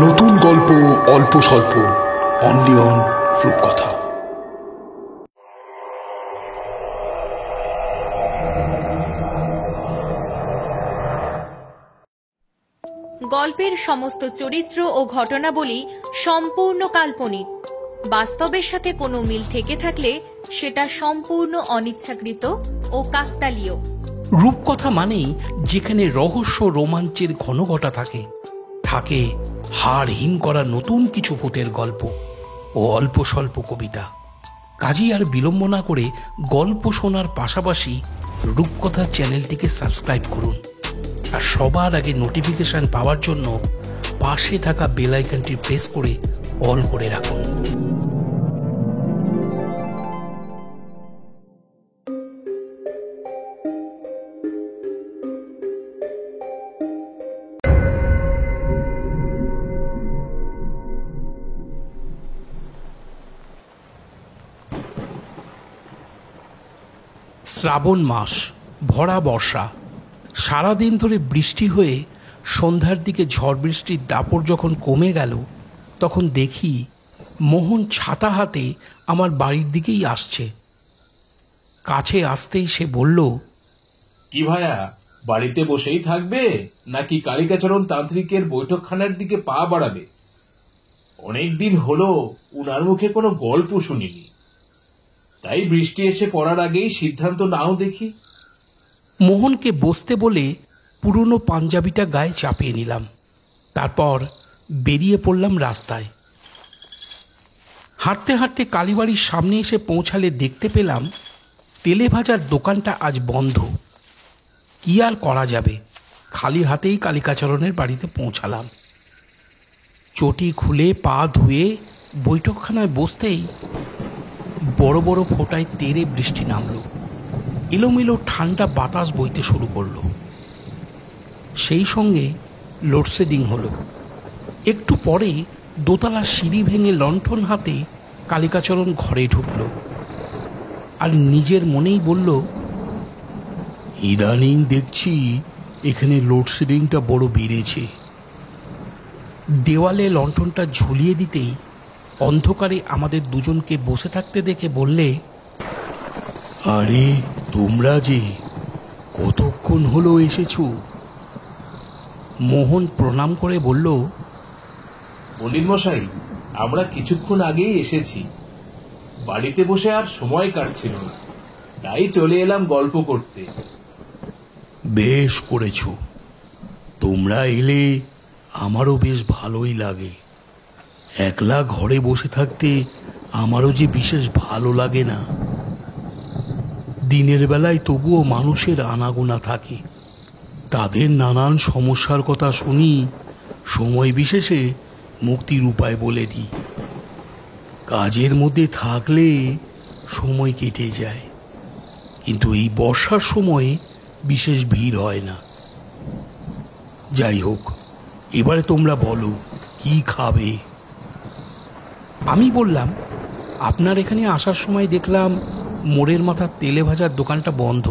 নতুন গল্প অল্প স্বল্প, অনলি অন রূপকথা। গল্পের সমস্ত চরিত্র ও ঘটনাবলী সম্পূর্ণ কাল্পনিক। বাস্তবের সাথে কোনো মিল থেকে থাকলে সেটা সম্পূর্ণ অনিচ্ছাকৃত ও কাকতালীয়। রূপকথা মানেই যেখানে রহস্য রোমাঞ্চের ঘনঘটা থাকে, থাকে হাড় হিম করা নতুন কিছু ভূতের গল্প ও অল্প স্বল্প কবিতা। কাজেই আর বিলম্ব না করে গল্প শোনার পাশাপাশি রূপকথা চ্যানেলটিকে সাবস্ক্রাইব করুন, আর সবার আগে নোটিফিকেশন পাওয়ার জন্য পাশে থাকা বেল আইকনটি প্রেস করে অল করে রাখুন। শ্রাবণ মাস, ভরা বর্ষা। সারাদিন ধরে বৃষ্টি হয়ে সন্ধ্যার দিকে ঝড় বৃষ্টির দাপট যখন কমে গেল, তখন দেখি মোহন ছাতা হাতে আমার বাড়ির দিকেই আসছে। কাছে আসতেই সে বলল, কি ভাইয়া, বাড়িতে বসেই থাকবে নাকি কালিকাচরণ তান্ত্রিকের বৈঠকখানার দিকে পা বাড়াবে? অনেকদিন হলো উনার মুখে কোনো গল্প শুনিনি, তাই বৃষ্টি এসে পড়ার আগেই সিদ্ধান্ত নাও দেখি। মোহনকে বসতে বলে পুরনো পাঞ্জাবিটা গায়ে চাপিয়ে নিলাম, তারপর বেরিয়ে পড়লাম রাস্তায়। হাঁটতে হাঁটতে কালীবাড়ির সামনে এসে পৌঁছালে দেখতে পেলাম তেলে ভাজার দোকানটা আজ বন্ধ। কি আর করা যাবে, খালি হাতেই কালিকাচরণের বাড়িতে পৌঁছালাম। চটি খুলে পা ধুয়ে বৈঠকখানায় বসতেই বড় বড় ফোঁটায় তেড়ে বৃষ্টি নামল। এলোমেলো ঠান্ডা বাতাস বইতে শুরু করলো। সেই সঙ্গে লোডশেডিং হলো। একটু পরে দোতলা সিঁড়ি ভেঙে লণ্ঠন হাতে কালিকাচরণ ঘরে ঢুকল, আর নিজের মনেই বলল, ইদানিং দেখছি এখানে লোডশেডিংটা বড় বেড়েছে। দেওয়ালে লণ্ঠনটা ঝুলিয়ে দিতেই অন্ধকারে আমাদের দুজনকে বসে থাকতে দেখে বললে, আরে তোমরা যে, কতক্ষণ হলো এসেছো? মোহন প্রণাম করে বলল, পণ্ডিত মশাই, আমরা কিছুক্ষণ আগেই এসেছি। বাড়িতে বসে আর সময় কাটছিল না, তাই চলে এলাম গল্প করতে। বেশ করেছো, তোমরা এলে আমারও বেশ ভালোই লাগে। একলা ঘরে বসে থাকতে আমারও যে বিশেষ ভালো লাগে না। দিনের বেলায় তবুও মানুষের আনাগোনা থাকে, তাদের নানান সমস্যার কথা শুনি, সময় বিশেষে মুক্তির উপায় বলে দিই। কাজের মধ্যে থাকলে সময় কেটে যায়, কিন্তু এই বর্ষার সময়ে বিশেষ ভিড় হয় না। যাই হোক, এবারে তোমরা বলো কি খাবে? আমি বললাম, আপনার এখানে আসার সময় দেখলাম মোড়ের মাথার তেলে ভাজার দোকানটা বন্ধ,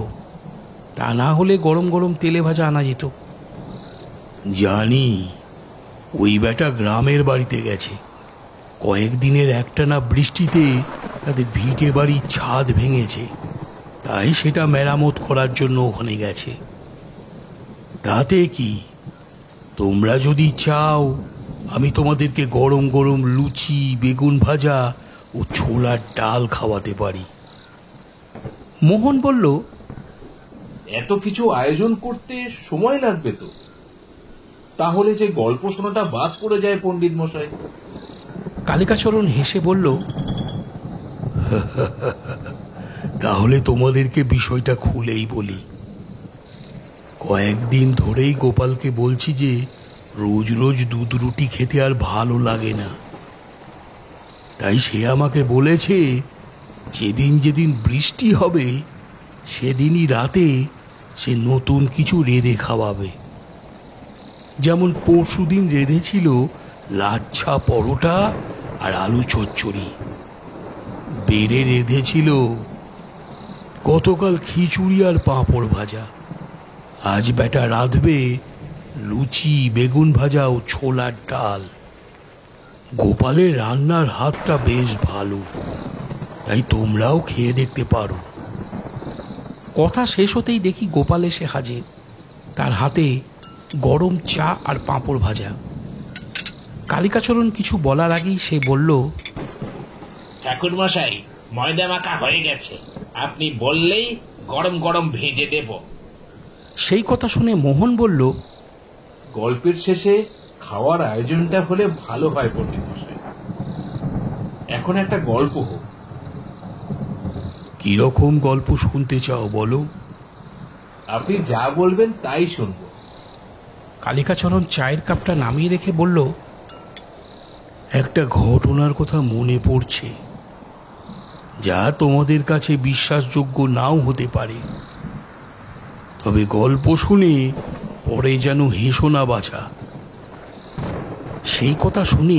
তা না হলে গরম গরম তেলে ভাজা আনা যেত। জানি, ওই বেটা গ্রামের বাড়িতে গেছে। কয়েকদিনের একটানা বৃষ্টিতে তাদের ভিটে বাড়ির ছাদ ভেঙেছে, তাই সেটা মেরামত করার জন্য ওখানে গেছে। তাতে কি, তোমরা যদি চাও আমি তোমাদেরকে গরম গরম লুচি, বেগুন ভাজা ও ছোলার ডাল খাওয়াতে পারি। মোহন বলল, এত কিছু আয়োজন করতে সময় লাগবে তো, তাহলে যে গল্প শোনাটা বাদ পড়ে যায় পণ্ডিত মশাই। কালিকাচরণ হেসে বলল, তাহলে তোমাদেরকে বিষয়টা খুলেই বলি। কয়েকদিন ধরেই গোপালকে বলছি যে রোজ রোজ দুধ রুটি খেতে আর ভালো লাগে না, তাই সে আমাকে বলেছে যেদিন যেদিন বৃষ্টি হবে সেদিনই রাতে সে নতুন কিছু রেঁধে খাওয়াবে। যেমন পরশুদিন রেঁধেছিল লাচ্ছা পরোটা আর আলু চচ্চড়ি। বেড়ে রেঁধেছিল গতকাল খিচুড়ি আর পাঁপড় ভাজা। আজ বেটা রাঁধবে লুচি, বেগুন ভাজা ও ছোলার ডাল। গোপালের রান্নার হাতটা বেশ ভালো, তাই তোমরাও খেয়ে দেখতে পারো। কথা শেষ হতেই দেখি গোপাল এসে হাজির, তার হাতে গরম চা আর পাঁপড় ভাজা। কালিকাচরণ কিছু বলার আগেই সে বলল, ঠাকুর মশাই, ময়দা মাখা হয়ে গেছে, আপনি বললেই গরম গরম ভেজে দেব। সেই কথা শুনে মোহন বলল, গল্পের শেষে খাওয়ার আয়োজনটা হলে ভালো হয় পণ্ডিত মশাই। এখন একটা গল্প হোক। কিরকম গল্প শুনতে চাও বলো? আপনি যা বলবেন তাই শুনব। কালিকাচরণ চায়ের কাপটা নামিয়ে রেখে বলল, একটা ঘটনার কথা মনে পড়ছে, যা তোমাদের কাছে বিশ্বাসযোগ্য নাও হতে পারে, তবে গল্প শুনে পরে যেন হেসো না বাছা। সেই কথা শুনে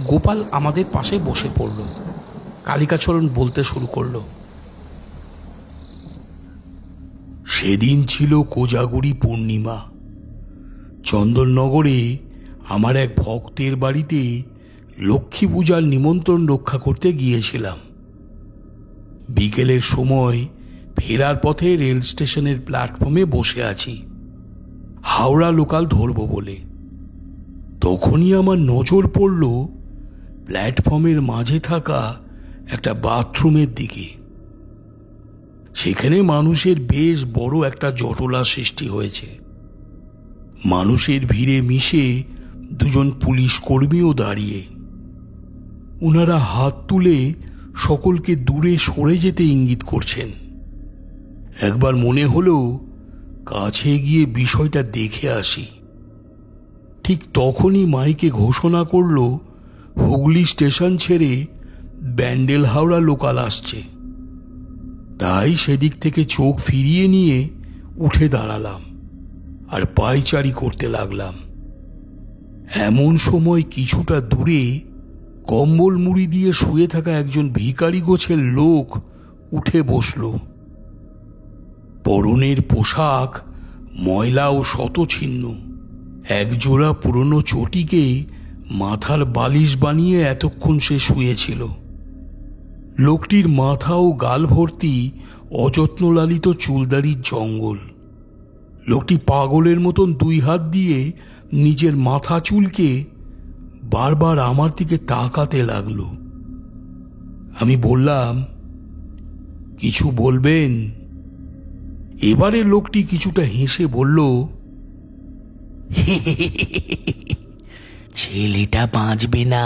গোপাল আমাদের পাশে বসে পড়ল। কালিকাচরণ বলতে শুরু করলো, সেদিন ছিল কোজাগরী পূর্ণিমা। চন্দননগরে আমার এক ভক্তের বাড়িতে লক্ষ্মী পূজার নিমন্ত্রণ রক্ষা করতে গিয়েছিলাম। বিকেলের সময় ফেরার পথে রেল স্টেশনের প্ল্যাটফর্মে বসে আছি, হাওড়া লোকাল ধরব বলে। তখনই আমার নজর পড়ল প্ল্যাটফর্মের মাঝে থাকা একটা বাথরুমের দিকে। সেখানে মানুষের বেশ বড় একটা জটলা সৃষ্টি হয়েছে। মানুষের ভিড়ে মিশে দুজন পুলিশ কর্মীও দাঁড়িয়ে। ওনারা হাত তুলে সকলকে দূরে সরে যেতে ইঙ্গিত করছেন। একবার মনে হলো কাছে গিয়ে বিষয়টা দেখে আসি। ঠিক তখনই মাইকে ঘোষণা করল, হুগলি স্টেশন ছেড়ে ব্যান্ডেল হাওড়া লোকাল আসছে। তাই সেদিক থেকে চোখ ফিরিয়ে নিয়ে উঠে দাঁড়ালাম আর পায়চারি করতে লাগলাম। এমন সময় কিছুটা দূরে কম্বল মুড়ি দিয়ে শুয়ে থাকা একজন ভিখারি গোছের লোক উঠে বসল। পরনের পোশাক ময়লা ও শতছিন্ন। একজোড়া পুরনো চটিকে মাথার বালিশ বানিয়ে এতক্ষণ সে শুয়েছিল। লোকটির মাথা ও গাল ভর্তি অযত্নলালিত চুলদারির জঙ্গল। লোকটি পাগলের মতন দুই হাত দিয়ে নিজের মাথা চুলকে বারবার আমার দিকে তাকাতে লাগলো। আমি বললাম, কিছু বলবেন? এবারে লোকটি কিছুটা হেসে বলল, ছেলেটা বাঁচবে না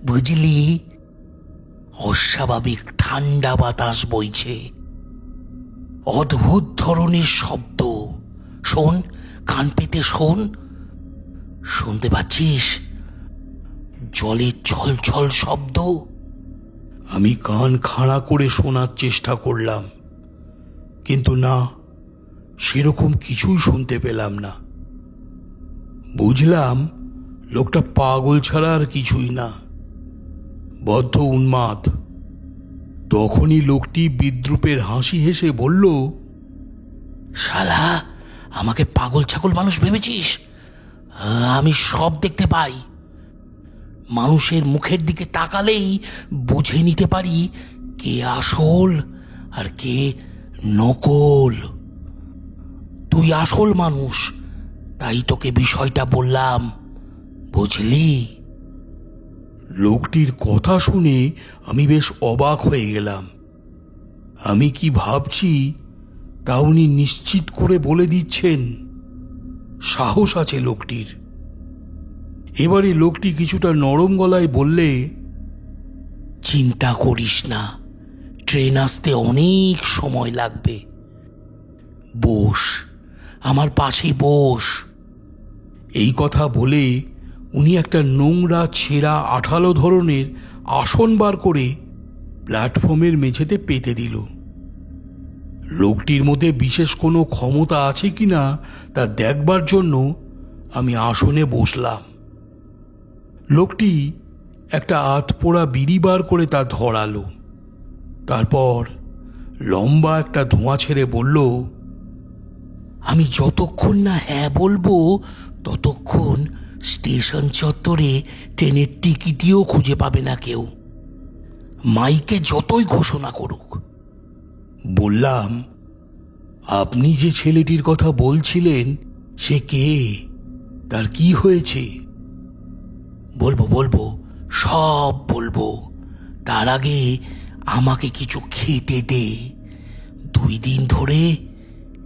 বুঝলি, অস্বাভাবিক ঠান্ডা বাতাস বইছে, অদ্ভুত ধরনের শব্দ। শোন, কান পেতে শোন, শুনতে পাচ্ছিস? জলের ছলছল শব্দ। আমি কান খাড়া করে শোনার চেষ্টা করলাম, কিন্তু না, সেরকম কিছুই শুনতে পেলাম না। বুঝলাম লোকটা পাগল ছাড়া আর কিছুই না, বদ্ধ উন্মাদ। তখনই লোকটি বিদ্রূপের হাসি হেসে বলল, শালা আমাকে পাগল ছাগল মানুষ ভেবেছিস? আমি সব দেখতে পাই। মানুষের মুখের দিকে তাকালেই বুঝে নিতে পারি কে আসল আর কে নকল। তুই আসল মানুষ, তাই তোকে বিষয়টা বললাম, বুঝলি? লোকটির কথা শুনে আমি বেশ অবাক হয়ে গেলাম। আমি কি ভাবছি তা উনি নিশ্চিত করে বলে দিচ্ছেন। সাহস আছে লোকটির। এবারে লোকটি কিছুটা নরম গলায় বললে, চিন্তা করিস না, ট্রেন আসতে অনেক সময় লাগবে। বস, আমার পাশেই বস। এই কথা বলে উনি একটা নোংরা ছেঁড়া আঠালো ধরনের আসন বার করে প্ল্যাটফর্মের মেঝেতে পেতে দিল। লোকটির মধ্যে বিশেষ কোনো ক্ষমতা আছে কিনা তা দেখবার জন্য আমি আসনে বসলাম। লোকটি একটা আধপোড়া বিড়ি বার করে তা ধরালো। তারপর লম্বা একটা ধোঁয়া ছেড়ে বলল, আমি যতক্ষণ না হ্যাঁ বলবো ততক্ষণ স্টেশন চত্বরে ট্রেনের টিকিটিও খুঁজে পাবে না কেউ, মাইকে যতই ঘোষণা করুক। বললাম, আপনি যে ছেলেটির কথা বলছিলেন সে কে, তার কি হয়েছে? বলবো বলবো, সব বলবো। তার আগে আমাকে কিছু খেতে দে, 2 দিন ধরে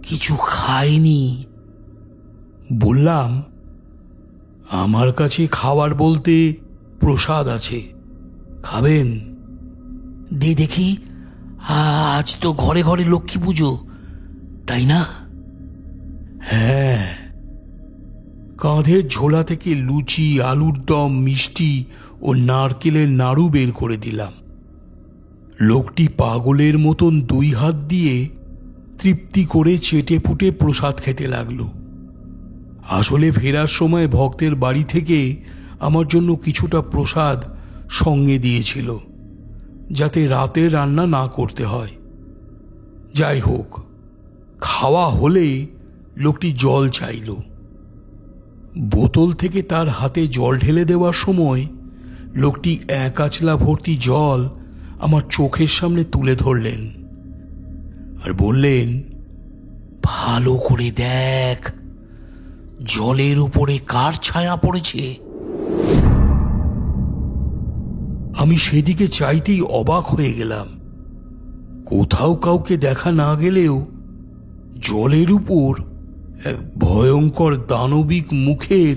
কিছু খাইনি। বললাম, আমার কাছে খাবার বলতে প্রসাদ আছে, খাবেন? দে দেখি, আজ তো ঘরে ঘরে লক্ষ্মী পুজো, তাই না? হ্যাঁ। কাঁধের ঝোলা থেকে লুচি, আলুর দম, মিষ্টি ও নারকেলের নাড়ু বের করে দিলাম। লোকটি পাগলের মতন 2 হাত দিয়ে তৃপ্তি করে চেটে পুটে প্রসাদ খেতে লাগলো। আসলে ফেরার সময় ভক্তের বাড়ি থেকে আমার জন্য কিছুটা প্রসাদ সঙ্গে দিয়েছিল, যাতে রাতে রান্না না করতে হয়। যাই হোক, খাওয়া হলে লোকটি জল চাইল। বোতল থেকে তার হাতে জল ঢেলে দেওয়ার সময় লোকটি 1 আঁচলা ভর্তি জল আমার চোখের সামনে তুলে ধরলেন আর বললেন, ভালো করে দেখ, জলের উপরে কার ছায়া পড়েছে। আমি সেদিকে চাইতেই অবাক হয়ে গেলাম। কোথাও কাউকে দেখা না গেলেও জলের উপর এক ভয়ঙ্কর দানবিক মুখের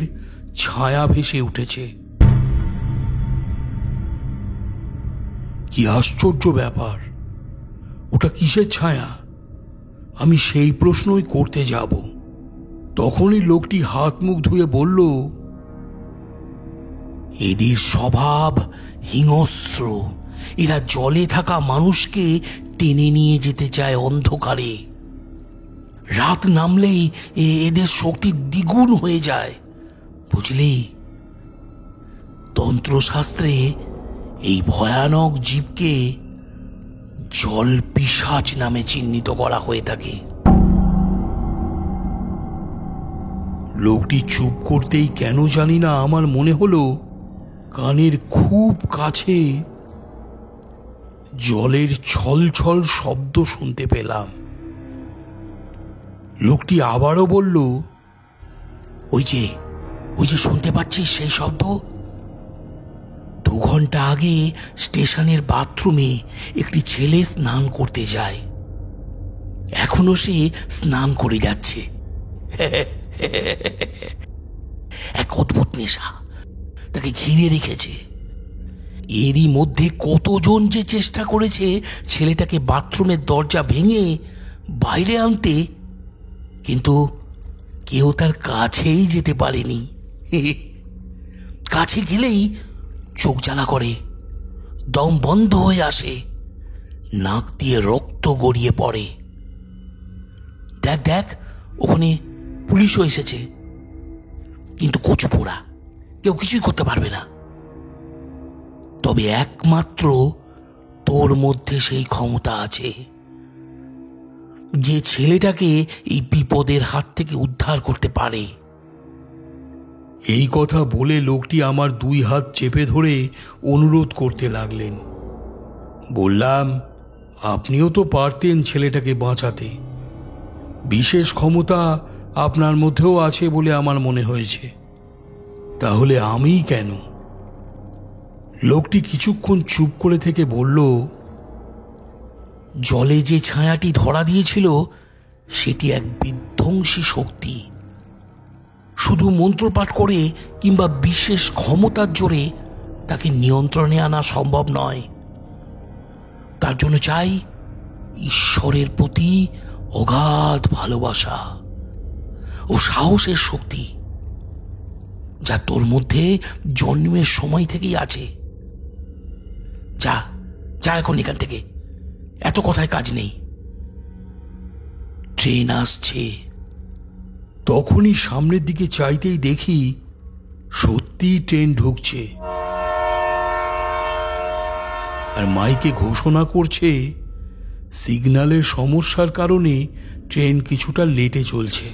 ছায়া ভেসে উঠেছে। কি আশ্চর্য ব্যাপার! ওটা কিসের ছায়া? আমি সেই প্রশ্নই করতে যাব, তখনই লোকটি হাত মুখ ধুয়ে বলল, এদের স্বভাব হিংস্র। এরা জলে থাকা মানুষকে টেনে নিয়ে যেতে চায় অন্ধকারে। রাত নামলেই এদের শক্তি দ্বিগুণ হয়ে যায়, বুঝলি? তন্ত্রশাস্ত্রে এই ভয়ানক জীবকে জল পিশাচ নামে চিহ্নিত করা হয়ে থাকে। লোকটি চুপ করতেই কেন জানি না আমার মনে হলো কানের খুব কাছে জলের ছলছল শব্দ শুনতে পেলাম। লোকটি আবারও বলল, ওই যে শুনতে পাচ্ছিস সেই শব্দ? 2 ঘন্টা আগে স্টেশনের বাথরুমে একটি ছেলে স্নান করতে যায়, এখনো সে স্নান করে যাচ্ছে। এক অদ্ভুত নেশা তাকে ঘিরে রেখেছে। এরই মধ্যে কতজন যে চেষ্টা করেছে ছেলেটাকে বাথরুমের দরজা ভেঙে বাইরে আনতে, কিন্তু কেউ তার কাছেই যেতে পারেনি। কাছে গেলেই চোখ জ্বালা করে, দম বন্ধ হয়ে আসে, নাক দিয়ে রক্ত গড়িয়ে পড়ে। দেখ দেখ, ওখানে পুলিশও এসেছে, কিন্তু কচুপোড়া, কেউ কিছুই করতে পারবে না। তবে একমাত্র তোর মধ্যে সেই ক্ষমতা আছে, যে ছেলেটাকে এই বিপদের হাত থেকে উদ্ধার করতে পারে। এই কথা বলে লোকটি আমার 2 হাত চেপে ধরে অনুরোধ করতে লাগলেন। বললাম, আপনিও তো পারতেন ছেলেটাকে বাঁচাতে। বিশেষ ক্ষমতা আপনার মধ্যেও আছে বলে আমার মনে হয়েছে, তাহলে আমিই কেন? লোকটি কিছুক্ষণ চুপ করে থেকে বলল, জলে যে ছায়াটি ধরা দিয়েছিল সেটি এক বিধ্বংসী শক্তি। শুধু মন্ত্রপাঠ করে কিংবা বিশেষ ক্ষমতার জোরে তাকে নিয়ন্ত্রণে আনা সম্ভব নয়। তার জন্য চাই ঈশ্বরের প্রতি অগাধ ভালোবাসা ও সাহসের শক্তি, যা তোর মধ্যে জন্মের সময় থেকেই আছে। যা যা এখন এখান থেকে, এত কথায় কাজ নেই। ট্রেন আসছে। তখনই সামনের দিকে চাইতেই দেখি সত্যি ট্রেন ঢুকছে, আর মাইকে ঘোষণা করছে সিগন্যালের সমস্যার কারণে ট্রেন কিছুটা লেটে চলছে।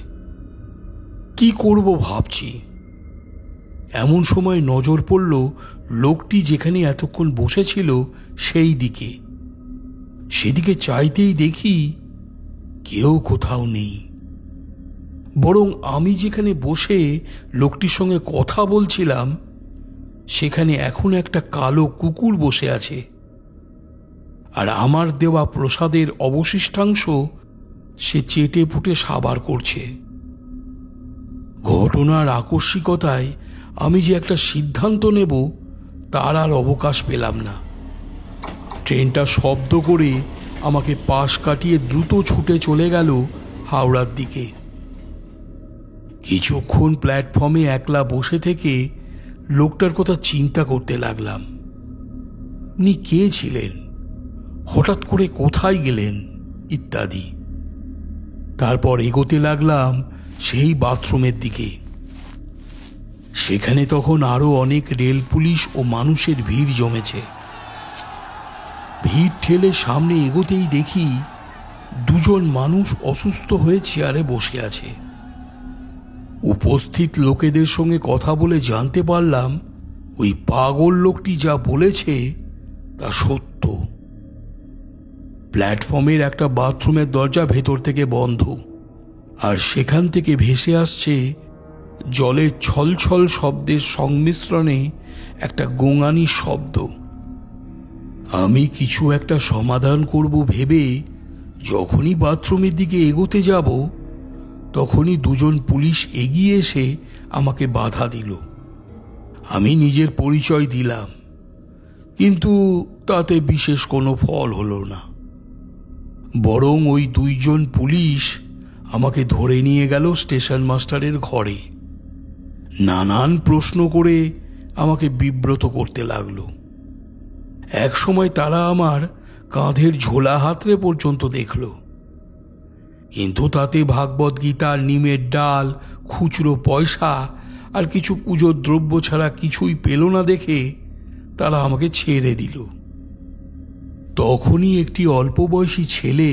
কি করব ভাবছি। এমন সময় নজর পড়ল লোকটি যেখানে এতক্ষণ বসেছিল সেই দিকে। সেদিকে চাইতেই দেখি কেউ কোথাও নেই, বরং আমি যেখানে বসে লোকটির সঙ্গে কথা বলছিলাম সেখানে এখন একটা কালো কুকুর বসে আছে, আর আমার দেওয়া প্রসাদের অবশিষ্টাংশ সে চেটে পুটে সাবার করছে। ঘটনার আকস্মিকতায় আমি যে একটা সিদ্ধান্ত নেব তার আর অবকাশ পেলাম না। ট্রেনটা শব্দ করে আমাকে পাশ কাটিয়ে দ্রুত ছুটে চলে গেল হাওড়ার দিকে। কিছুক্ষণ প্ল্যাটফর্মে একলা বসে থেকে লোকটার কথা চিন্তা করতে লাগলাম। উনি কে ছিলেন, হঠাৎ করে কোথায় গেলেন ইত্যাদি। তারপর এগোতে লাগলাম সেই বাথরুমের দিকে। সেখানে তখন আরো অনেক রেল পুলিশ ও মানুষের ভিড় জমেছে। ভিড় ঠেলে সামনে এগোতেই দেখি দুজন মানুষ অসুস্থ হয়ে চেয়ারে বসে আছে। উপস্থিত লোকেদের সঙ্গে কথা বলে জানতে পারলাম ওই পাগল লোকটি যা বলেছে তা সত্য। প্ল্যাটফর্মের একটা বাথরুমের দরজা ভেতর থেকে বন্ধ, আর সেখান থেকে ভেসে আসছে জলের ছলছল শব্দের সংমিশ্রণে একটা গোঙানি শব্দ। আমি কিছু একটা সমাধান করব ভেবে যখনই বাথরুমের দিকে এগোতে যাব তখনই দুজন পুলিশ এগিয়ে এসে আমাকে বাধা দিল। আমি নিজের পরিচয় দিলাম, কিন্তু তাতে বিশেষ কোনো ফল হলো না। বরং ওই দুইজন পুলিশ আমাকে ধরে নিয়ে গেল স্টেশন মাস্টারের ঘরে। নানান প্রশ্ন করে আমাকে বিব্রত করতে লাগলো। এক সময় তারা আমার কাঁধের ঝোলা হাতড়ে পর্যন্ত দেখল, কিন্তু তাতে ভাগবত গীতা, নিমের ডাল, খুচরো পয়সা আর কিছু পুজোর দ্রব্য ছাড়া কিছুই পেল না দেখে তারা আমাকে ছেড়ে দিল। তখনই একটি অল্প বয়সী ছেলে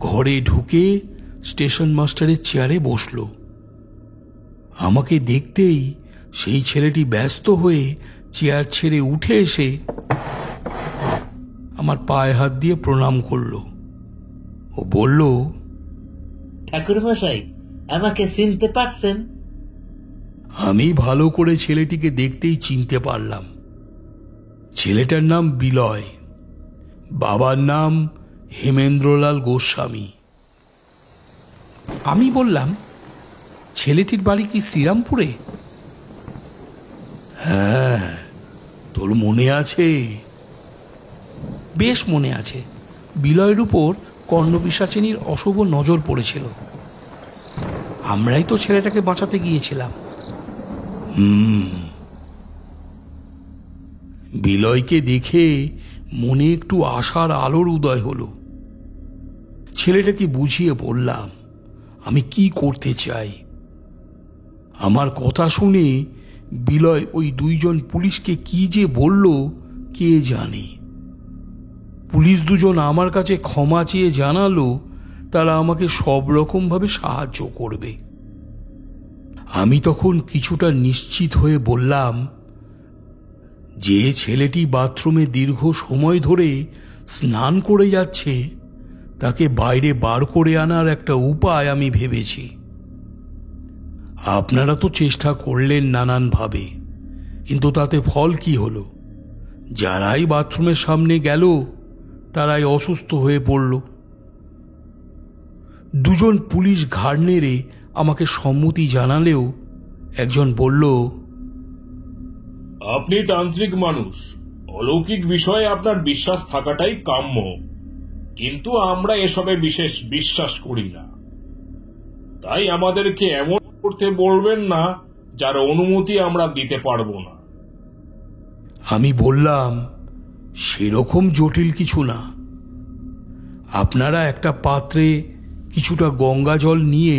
ঘরে ঢুকে স্টেশন মাস্টারের চেয়ারে বসল। আমাকে দেখতেই সেই ছেলেটি ব্যস্ত হয়ে চেয়ার ছেড়ে উঠে এসে আমার পায়ে হাত দিয়ে প্রণাম করল ও বলল, ঠাকুরমশাই, আমাকে চিনতে পারছেন? আমি ভালো করে ছেলেটিকে দেখতেই চিনতে পারলাম। ছেলেটার নাম বিলয়, বাবার নাম হেমেন্দ্রলাল গোস্বামী। আমি বললাম, ছেলেটির বাড়ি কি শ্রীরামপুরে? হ্যাঁ, তোর মনে আছে? বেশ মনে আছে। বিলয়ের উপর কর্ণপিশাচিনীর অশুভ নজর পড়েছিল, আমরাই তো ছেলেটাকে বাঁচাতে গিয়েছিলাম। বিলয়কে দেখে মনে একটু আশার আলোর উদয় হলো। ছেলেটাকে বুঝিয়ে বললাম আমি কি করতে চাই। আমার কথা শুনে বিলয় ওই দুইজন পুলিশকে কি যে বলল কে জানে। পুলিশ দুজন আমার কাছে ক্ষমা চেয়ে জানালো তারা আমাকে সব রকমভাবে সাহায্য করবে। আমি তখন কিছুটা নিশ্চিত হয়ে বললাম, যে ছেলেটি বাথরুমে দীর্ঘ সময় ধরে স্নান করে যাচ্ছে তাকে বাইরে বার করে আনার একটা উপায় আমি ভেবেছি। আপনারা তো চেষ্টা করলেন নানানভাবে, কিন্তু তাতে ফল কি হলো? যারাই বাথরুমের সামনে গেল তারাই অসুস্থ হয়ে পড়ল। দুজন পুলিশ ঘাড় নেড়ে আমাকে সম্মতি জানালেও একজন বলল, আপনি তান্ত্রিক মানুষ, অলৌকিক বিষয়ে আপনার বিশ্বাস থাকাটাই কাম্য, কিন্তু আমরা এসবে বিশেষ বিশ্বাস করি না। তাই আমাদেরকে এমন করতে বলবেন না যার অনুমতি আমরা দিতে পারবো না। আমি বললাম, সেরকম জটিল কিছু না। আপনারা একটা পাত্রে কিছুটা গঙ্গা জল নিয়ে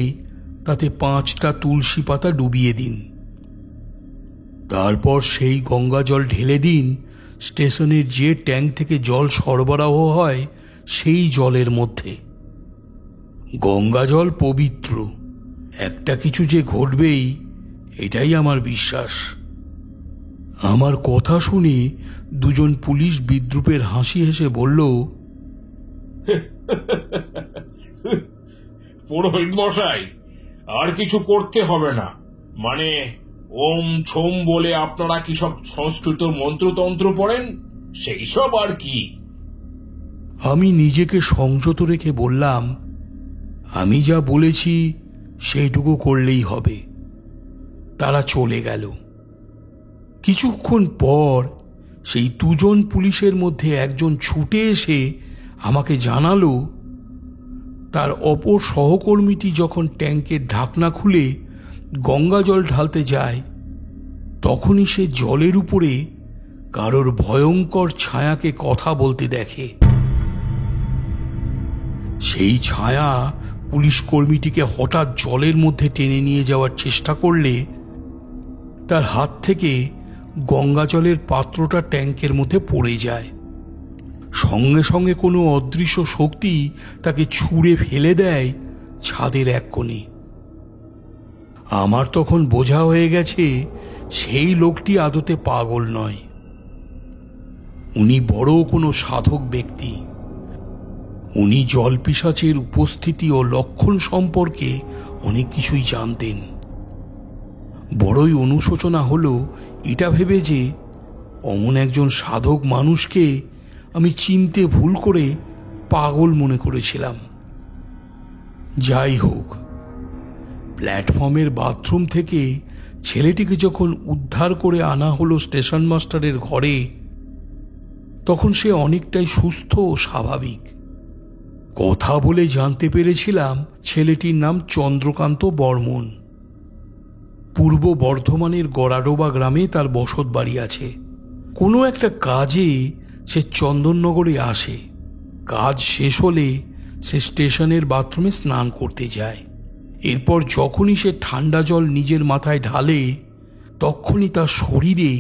তাতে 5টা তুলসী পাতা ডুবিয়ে দিন। তারপর সেই গঙ্গা জল ঢেলে দিন স্টেশনের যে ট্যাঙ্ক থেকে জল সরবরাহ হয় সেই জলের মধ্যে। গঙ্গা জল পবিত্র, একটা কিছু যে ঘটবেই এটাই আমার বিশ্বাস। আমার কথা শুনে দুজন পুলিশ বিদ্রূপের হাসি হেসে বলল, পুরোহিত মশাই, আর কিছু করতে হবে না। মানে ওম ছোম বলে আপনারা কি সব সংস্কৃত মন্ত্রতন্ত্র পড়েন, সেই সব আর কি। আমি নিজেকে সংযত রেখে বললাম, আমি যা বলেছি সেইটুকু করলেই হবে। তারা চলে গেল। কিছুক্ষণ পর সেই দুজন পুলিশের মধ্যে একজন ছুটে এসে আমাকে জানালো, তার অপর সহকর্মীটি যখন ট্যাঙ্কের ঢাকনা খুলে গঙ্গা জল ঢালতে যায়, তখনই সে জলের উপরে কারোর ভয়ঙ্কর ছায়াকে কথা বলতে দেখে। সেই ছায়া পুলিশ কর্মীটিকে হঠাৎ জলের মধ্যে টেনে নিয়ে যাওয়ার চেষ্টা করলে তার হাত থেকে গঙ্গা জলের পাত্রটা ট্যাঙ্কের মধ্যে পড়ে যায়। সঙ্গে সঙ্গে কোনো অদৃশ্য শক্তি তাকে ছুঁড়ে ফেলে দেয় ছাদের এক কোণে। আমার তখন বোঝা হয়ে গেছে সেই লোকটি আদতে পাগল নয়, উনি বড় কোনো সাধক ব্যক্তি। উনি জলপিশাচের উপস্থিতি ও লক্ষণ সম্পর্কে অনেক কিছুই জানতেন। বড়ই অনুশোচনা হলো এটা ভেবে যে অমন একজন সাধক মানুষকে আমি চিনতে ভুল করে পাগল মনে করেছিলাম। যাই হোক, প্ল্যাটফর্মের বাথরুম থেকে ছেলেটিকে যখন উদ্ধার করে আনা হলো স্টেশন মাস্টারের ঘরে, তখন সে অনেকটাই সুস্থ ও স্বাভাবিক। কথা বলে জানতে পেরেছিলাম ছেলেটির নাম চন্দ্রকান্ত বর্মন। পূর্ব বর্ধমানের গড়াডোবা গ্রামে তার বসত বাড়ি আছে। কোনো একটা কাজে সে চন্দননগরে আসে। কাজ শেষ হলে সে স্টেশনের বাথরুমে স্নান করতে যায়। এরপর যখনই সে ঠান্ডা জল নিজের মাথায় ঢালে, তখনই তার শরীরে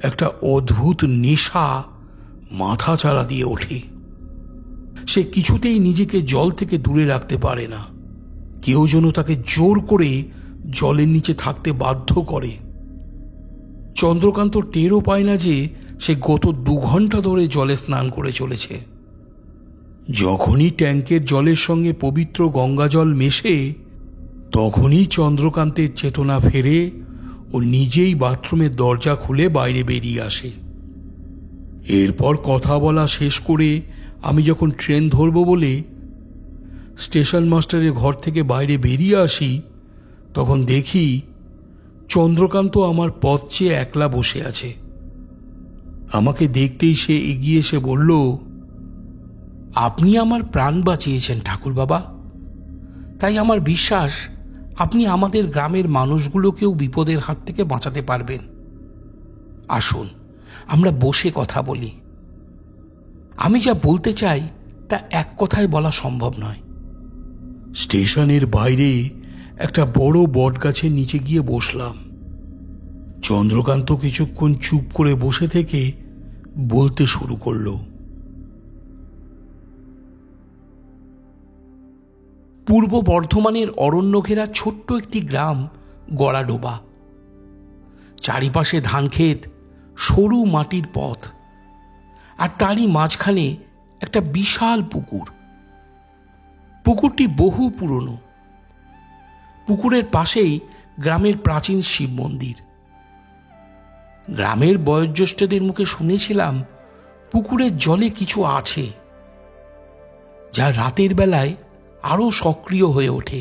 একটা অদ্ভুত নেশা মাথা চাড়া দিয়ে ওঠে। সে কিছুতেই নিজেকে জল থেকে দূরে রাখতে পারে না। কেউ যেন তাকে জোর করে জলের নিচে থাকতে বাধ্য করে। চন্দ্রকান্ত টেরও পায় না যে সে গত 2 ঘন্টা ধরে জলে স্নান করে চলেছে। যখনই ট্যাঙ্কের জলের সঙ্গে পবিত্র গঙ্গা জল মেশে, তখনই চন্দ্রকান্তের চেতনা ফেরে ও নিজেই বাথরুমের দরজা খুলে বাইরে বেরিয়ে আসে। এরপর কথা বলা শেষ করে আমি যখন ট্রেন ধরব বলে স্টেশন মাস্টারের ঘর থেকে বাইরে বেরিয়ে আসি, তখন দেখি চন্দ্রকান্ত আমার পথ চেয়ে একলা বসে আছে। আমাকে দেখতেই সে এগিয়ে এসে বলল, আপনি আমার প্রাণ বাঁচিয়েছেন ঠাকুর বাবা, তাই আমার বিশ্বাস আপনি আমাদের গ্রামের মানুষগুলোকেও বিপদের হাত থেকে বাঁচাতে পারবেন। আসুন আমরা বসে কথা বলি। আমি যা বলতে চাই তা এক কথায় বলা সম্ভব নয়। স্টেশনের বাইরে একটা বড় বটগাছের নিচে গিয়ে বসলাম। চন্দ্রকান্ত কিছুক্ষণ চুপ করে বসে থেকে বলতে শুরু করল। পূর্ব বর্ধমানের অরণ্য ঘেরা ছোট্ট একটি গ্রাম গড়াডোবা। চারিপাশে ধানক্ষেত, সরু মাটির পথ, আর তারই মাঝখানে একটা বিশাল পুকুর। পুকুরটি বহু পুরনো। পুকুরের পাশেই গ্রামের প্রাচীন শিব মন্দির। গ্রামের বয়োজ্যেষ্ঠদের মুখে শুনেছিলাম পুকুরের জলে কিছু আছে, যা রাতের বেলায় আরো সক্রিয় হয়ে ওঠে।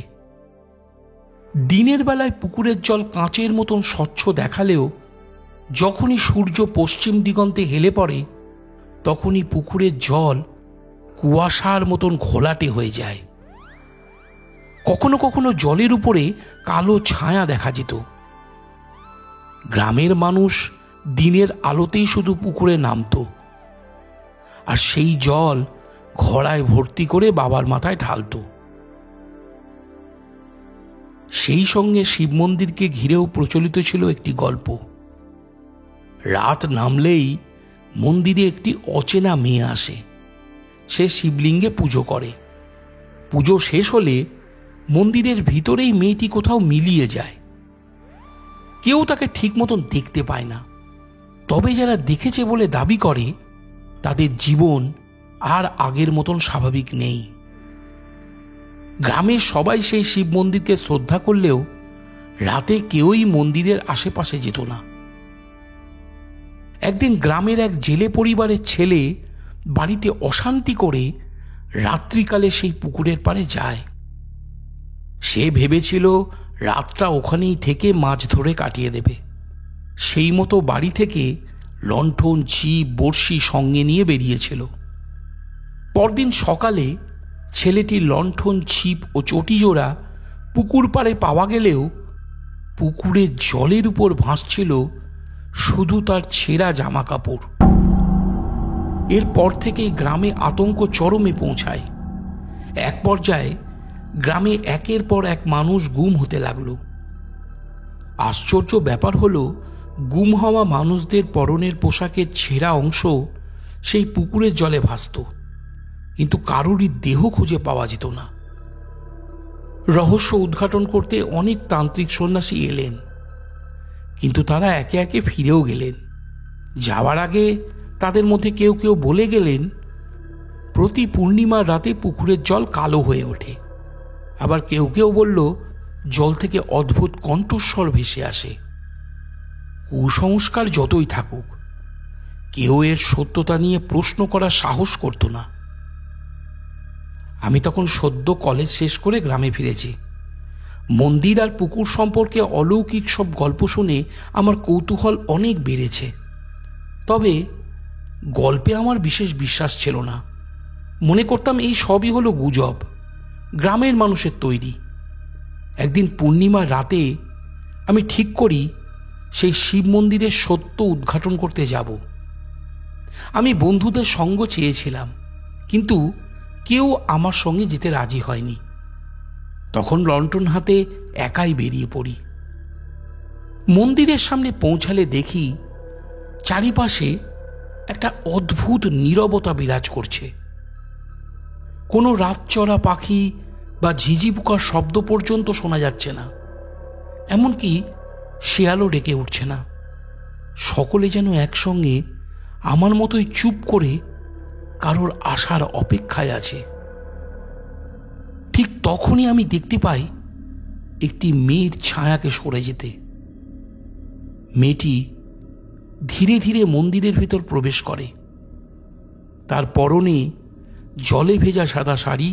দিনের বেলায় পুকুরের জল কাঁচের মতন স্বচ্ছ দেখালেও যখনই সূর্য পশ্চিম দিগন্তে হেলে পড়ে, তখনই পুকুরের জল কুয়াশার মতন ঘোলাটে হয়ে যায়। কখনো কখনো জলের উপরে কালো ছায়া দেখা যেত। গ্রামের মানুষ দিনের আলোতেই শুধু পুকুরে নামতো, আর সেই জল ঘড়ায় ভর্তি করে বাবার মাথায় ঢালত। সেই সঙ্গে শিব মন্দিরকে ঘিরেও প্রচলিত ছিল একটি গল্প। রাত নামলেই মন্দিরে একটি অচেনা মেয়ে আসে। সে শিবলিঙ্গে পুজো করে। পুজো শেষ হলে মন্দিরের ভিতরেই মেয়েটি কোথাও মিলিয়ে যায়। কেউ তাকে ঠিক মতন দেখতে পায় না। তবে যারা দেখেছে বলে দাবি করে তাদের জীবন আর আগের মতন স্বাভাবিক নেই। গ্রামের সবাই সেই শিব মন্দিরকে শ্রদ্ধা করলেও রাতে কেউই মন্দিরের আশেপাশে যেত না। একদিন গ্রামের এক জেলে পরিবারের ছেলে বাড়িতে অশান্তি করে রাত্রিকালে সেই পুকুরের পাড়ে যায়। সে ভেবেছিল রাতটা ওখানেই থেকে মাছ ধরে কাটিয়ে দেবে। সেই মতো বাড়ি থেকে লণ্ঠন, ছিপ, বড়শি সঙ্গে নিয়ে বেরিয়েছিল। পরদিন সকালে ছেলেটির লণ্ঠন, ছিপ ও চটিজোড়া পুকুর পাড়ে পাওয়া গেলেও পুকুরের জলের উপর ভাসছিল শুধু তার ছেঁড়া জামা কাপড়। এরপর থেকেই গ্রামে আতঙ্ক চরমে পৌঁছায়। এক পর্যায়ে গ্রামে একের পর এক মানুষ গুম হতে লাগল। আশ্চর্য ব্যাপার হলো, গুম হওয়া মানুষদের পরনের পোশাকের ছেঁড়া অংশ সেই পুকুরের জলে ভাসত, কিন্তু কারোরই দেহ খুঁজে পাওয়া যেত না। রহস্য উদ্ঘাটন করতে অনেক তান্ত্রিক সন্ন্যাসী এলেন, কিন্তু তারা একে একে ফিরেও গেলেন। যাওয়ার আগে তাদের মধ্যে কেউ কেউ বলে গেলেন, প্রতি পূর্ণিমার রাতে পুকুরের জল কালো হয়ে ওঠে। আবার কেউ কেউ বলল, জল থেকে অদ্ভুত কণ্ঠস্বর ভেসে আসে। কুসংস্কার যতই থাকুক, কেউ এর সত্যতা নিয়ে প্রশ্ন করার সাহস করত না। আমি তখন সদ্য কলেজ শেষ করে গ্রামে ফিরেছি। মন্দির আর পুকুর সম্পর্কে অলৌকিক সব গল্প শুনে আমার কৌতূহল অনেক বেড়েছে। তবে গল্পে আমার বিশেষ বিশ্বাস ছিল না। মনে করতাম এই সবই হলো গুজব, গ্রামের মানুষের তৈরি। একদিন পূর্ণিমার রাতে আমি ঠিক করি সেই শিব মন্দিরের সত্য উদ্ঘাটন করতে যাব। আমি বন্ধুদের সঙ্গ চেয়েছিলাম, কিন্তু কেউ আমার সঙ্গে যেতে রাজি হয়নি। তখন লণ্ঠন হাতে একাই বেরিয়ে পড়ি। মন্দিরের সামনে পৌঁছালে দেখি চারিপাশে একটা অদ্ভুত নীরবতা বিরাজ করছে। কোনো রাতচরা পাখি বা ঝিঝি পোকার শব্দ পর্যন্ত শোনা যাচ্ছে না, এমনকি শেয়ালও ডেকে উঠছে না। সকলে যেন একসঙ্গে আমার মতোই চুপ করে কারোর আসার অপেক্ষায় আছে। ঠিক তখনই আমি দেখতে পাই একটি মেয়ের ছায়াকে সরে যেতে। মেয়েটি ধীরে ধীরে মন্দিরের ভিতর প্রবেশ করে। তার পরনে জলে ভেজা সাদা শাড়ি,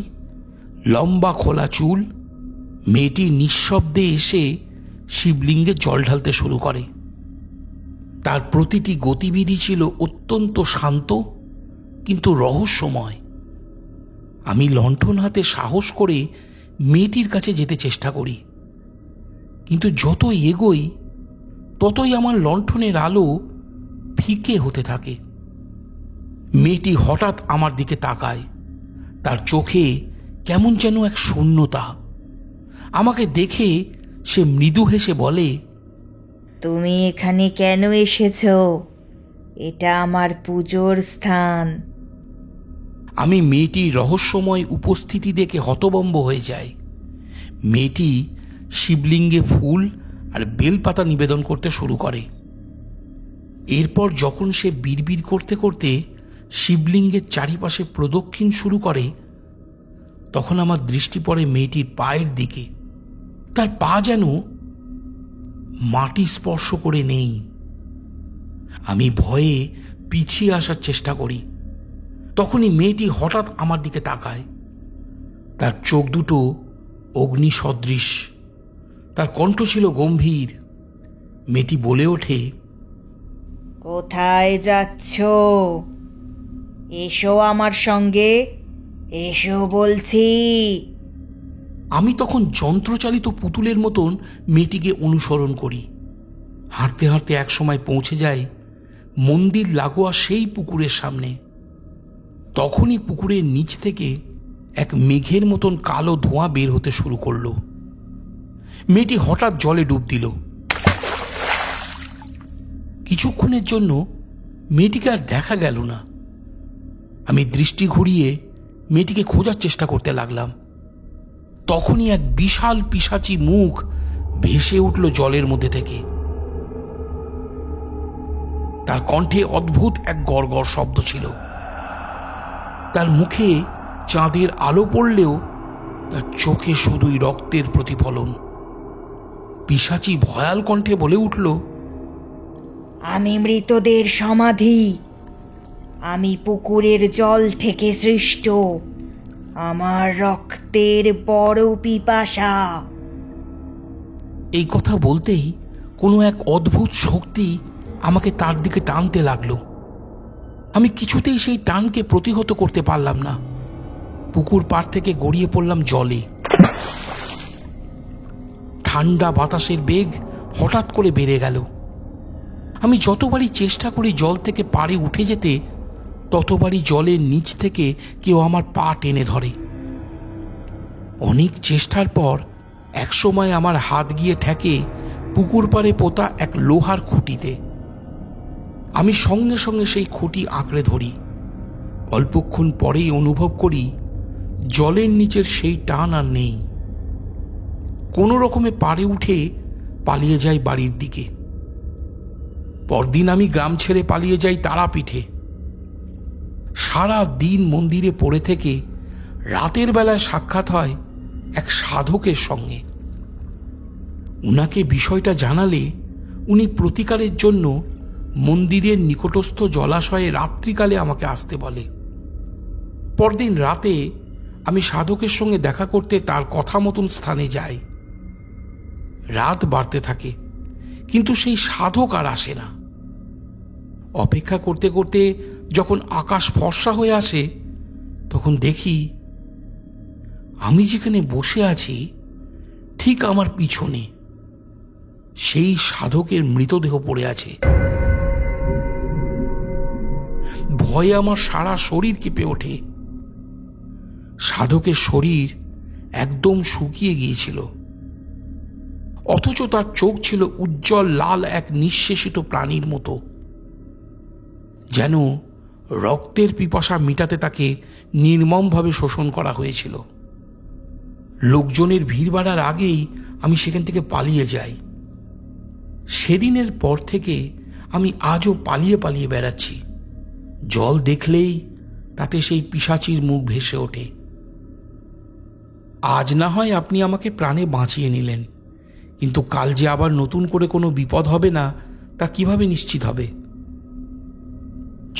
লম্বা খোলা চুল। মেয়েটি নিঃশব্দে এসে শিবলিঙ্গে জল ঢালতে শুরু করে। তার প্রতিটি গতিবিধি ছিল অত্যন্ত শান্ত কিন্তু রহস্যময়। আমি লণ্ঠন হাতে সাহস করে মেয়েটির কাছে যেতে চেষ্টা করি, কিন্তু যতই এগোই ততই আমার লণ্ঠনের আলো ফিকে হতে থাকে। মেয়েটি হঠাৎ আমার দিকে তাকায়। তার চোখে কেমন যেন এক শূন্যতা। আমাকে দেখে সে মৃদু হেসে বলে, তুমি এখানে কেন এসেছ? এটা আমার পুজোর স্থান। আমি মেয়েটির রহস্যময় উপস্থিতি দেখে হতভম্ব হয়ে যাই। মেয়েটি শিবলিঙ্গে ফুল আর বেলপাতা নিবেদন করতে শুরু করে। এরপর যখন সে বিড়বিড় করতে করতে শিবলিঙ্গের চারিপাশে প্রদক্ষিণ শুরু করে, তখন আমার দৃষ্টি পড়ে মেয়েটির পায়ের দিকে। তার পা যেন মাটি স্পর্শ করে নেই। আমি ভয়ে পিছিয়ে আসার চেষ্টা করি। তখনই মেয়েটি হঠাৎ আমার দিকে তাকায়। তার চোখ দুটো অগ্নি সদৃশ, তার কণ্ঠ ছিল গম্ভীর। মেয়েটি বলে ওঠে, কোথায় যাচ্ছ? এসো আমার সঙ্গে, এসো বলছি। আমি তখন যন্ত্রচালিত পুতুলের মতন মেয়েটিকে অনুসরণ করি। হাঁটতে হাঁটতে এক সময় পৌঁছে যাই মন্দির লাগোয়া সেই পুকুরের সামনে। তখনই পুকুরের নিচ থেকে এক মেঘের মতন কালো ধোঁয়া বের হতে শুরু করলো। মেয়েটি হঠাৎ জলে ডুব দিল। কিছুক্ষণের জন্য মেয়েটিকে আর দেখা গেল না। আমি দৃষ্টি ঘুরিয়ে মেয়েটিকে খোঁজার চেষ্টা করতে লাগলাম। তখনই এক বিশাল পিশাচি মুখ ভেসে উঠল জলের মধ্যে থেকে। তার কণ্ঠে অদ্ভুত এক গড়গড় শব্দ ছিল। তার মুখে চাঁদের আলো পড়লেও তার চোখে শুধুই রক্তের প্রতিফলন। পিশাচী ভয়াল কণ্ঠে বলে উঠল, আমি মৃতদের সমাধি, আমি পুকুরের জল থেকে সৃষ্ট, আমার রক্তের বড় পিপাসা। এই কথা বলতেই কোনো এক অদ্ভুত শক্তি আমাকে তার দিকে টানতে লাগলো। আমি কিছুতেই সেই টানকে প্রতিহত করতে পারলাম না। পুকুর পাড় থেকে গড়িয়ে পড়লাম জলে। ঠান্ডা বাতাসের বেগ হঠাৎ করে বেড়ে গেল। আমি যতবারই চেষ্টা করি জল থেকে পাড়ে উঠে যেতে, ততবারই জলের নিচ থেকে কেউ আমার পা টেনে ধরে। অনেক চেষ্টার পর একসময় আমার হাত গিয়ে ঠেকে পুকুর পাড়ে পোতা এক লোহার খুঁটিতে। আমি সঙ্গে সঙ্গে সেই খুঁটি আঁকড়ে ধরি। অল্পক্ষণ পরেই অনুভব করি জলের নিচের সেই টান আর নেই। কোনো রকমে পাড়ে উঠে পালিয়ে যাই বাড়ির দিকে। পরদিন আমি গ্রাম ছেড়ে পালিয়ে যাই তারাপীঠে। সারা দিন মন্দিরে পড়ে থেকে রাতের বেলায় সাক্ষাৎ হয় এক সাধকের সঙ্গে। উনাকে বিষয়টা জানালে উনি প্রতিকারের জন্য মন্দিরের নিকটস্থ জলাশয়ে রাত্রিকালে আমাকে আসতে বলে। পরদিন রাতে আমি সাধকের সঙ্গে দেখা করতে তার কথা মতন স্থানে যাই। রাত বাড়তে থাকে, কিন্তু সেই সাধক আর আসে না। অপেক্ষা করতে করতে যখন আকাশ ফর্সা হয়ে আসে, তখন দেখি আমি যেখানে বসে আছি ঠিক আমার পিছনে সেই সাধকের মৃতদেহ পড়ে আছে। ভয়ে আমার সারা শরীর কেঁপে ওঠে। সাধকের শরীর একদম শুকিয়ে গিয়েছিল, অথচ তার চোখ ছিল উজ্জ্বল লাল এক নিঃশেষিত প্রাণীর মতো। যেন রক্তের পিপাসা মিটাতে তাকে নির্মমভাবে শোষণ করা হয়েছিল। লোকজনের ভিড় বাড়ার আগেই আমি সেখান থেকে পালিয়ে যাই। সেদিনের পর থেকে আমি আজও পালিয়ে পালিয়ে বেড়াচ্ছি। জল দেখলেই তাতে সেই পিশাচির মুখ ভেসে ওঠে। আজ না হয় আপনি আমাকে প্রাণে বাঁচিয়ে নিলেন, কিন্তু কাল যে আবার নতুন করে কোনো বিপদ হবে না তা কিভাবে নিশ্চিত হবে?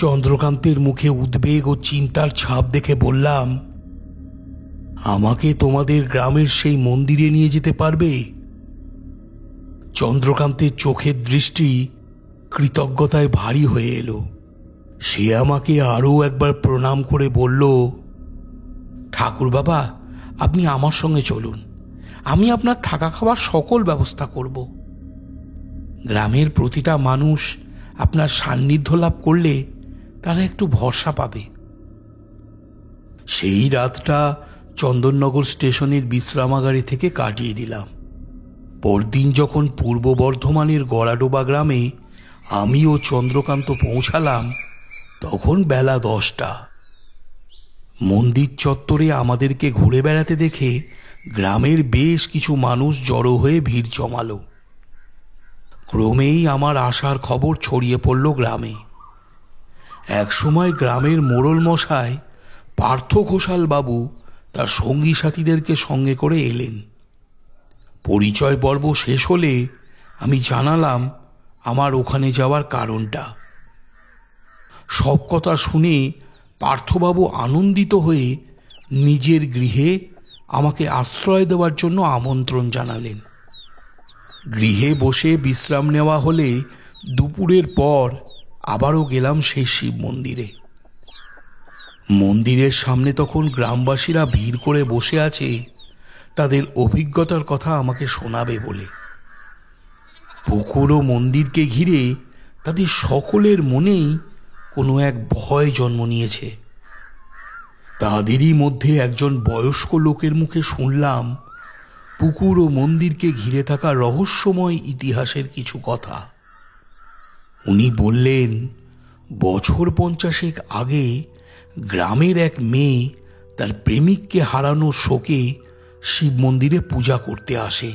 চন্দ্রকান্তের মুখে উদ্বেগ ও চিন্তার ছাপ দেখে বললাম, আমাকে তোমাদের গ্রামের সেই মন্দিরে নিয়ে যেতে পারবে? চন্দ্রকান্তের চোখের দৃষ্টি কৃতজ্ঞতায় ভারী হয়ে এলো। সে আমাকে আরও একবার প্রণাম করে বলল, ঠাকুর বাবা, আপনি আমার সঙ্গে চলুন, আমি আপনার থাকা খাওয়ার সকল ব্যবস্থা করব। গ্রামের প্রতিটা মানুষ আপনার সান্নিধ্য লাভ করলে তারা একটু ভরসা পাবে। সেই রাতটা চন্দননগর স্টেশনের বিশ্রামাগারে থেকে কাটিয়ে দিলাম। পরদিন যখন পূর্ব বর্ধমানের গড়াডোবা গ্রামে আমি ও চন্দ্রকান্ত পৌঁছালাম, তখন বেলা 10টা। মন্দির চত্বরে আমাদেরকে ঘুরে বেড়াতে দেখে গ্রামের বেশ কিছু মানুষ জড়ো হয়ে ভিড় জমালো। ক্রমেই আমার আসার খবর ছড়িয়ে পড়ল গ্রামে। একসময় গ্রামের মোড়ল মশাই পার্থ ঘোষাল বাবু তার সঙ্গী সাথীদেরকে সঙ্গে করে এলেন। পরিচয় পর্ব শেষ হলে আমি জানালাম আমার ওখানে যাওয়ার কারণটা। সব কথা শুনে পার্থবাবু আনন্দিত হয়ে নিজের গৃহে আমাকে আশ্রয় দেওয়ার জন্য আমন্ত্রণ জানালেন। গৃহে বসে বিশ্রাম নেওয়া হলে দুপুরের পর আবারও গেলাম সেই শিব মন্দিরে। মন্দিরের সামনে তখন গ্রামবাসীরা ভিড় করে বসে আছে তাদের অভিজ্ঞতার কথা আমাকে শোনাবে বলে। পুকুর ও মন্দিরকে ঘিরে তাদের সকলের মনেই কোনো এক ভয় জন্ম নিয়েছে। তাদেরই মধ্যে একজন বয়স্ক লোকের মুখে শুনলাম পুকুর ও মন্দিরকে ঘিরে থাকা রহস্যময় ইতিহাসের কিছু কথা। উনি বললেন, বছর 50 আগে গ্রামের এক মেয়ে তার প্রেমিককে হারানোর শোকে শিব মন্দিরে পূজা করতে আসে।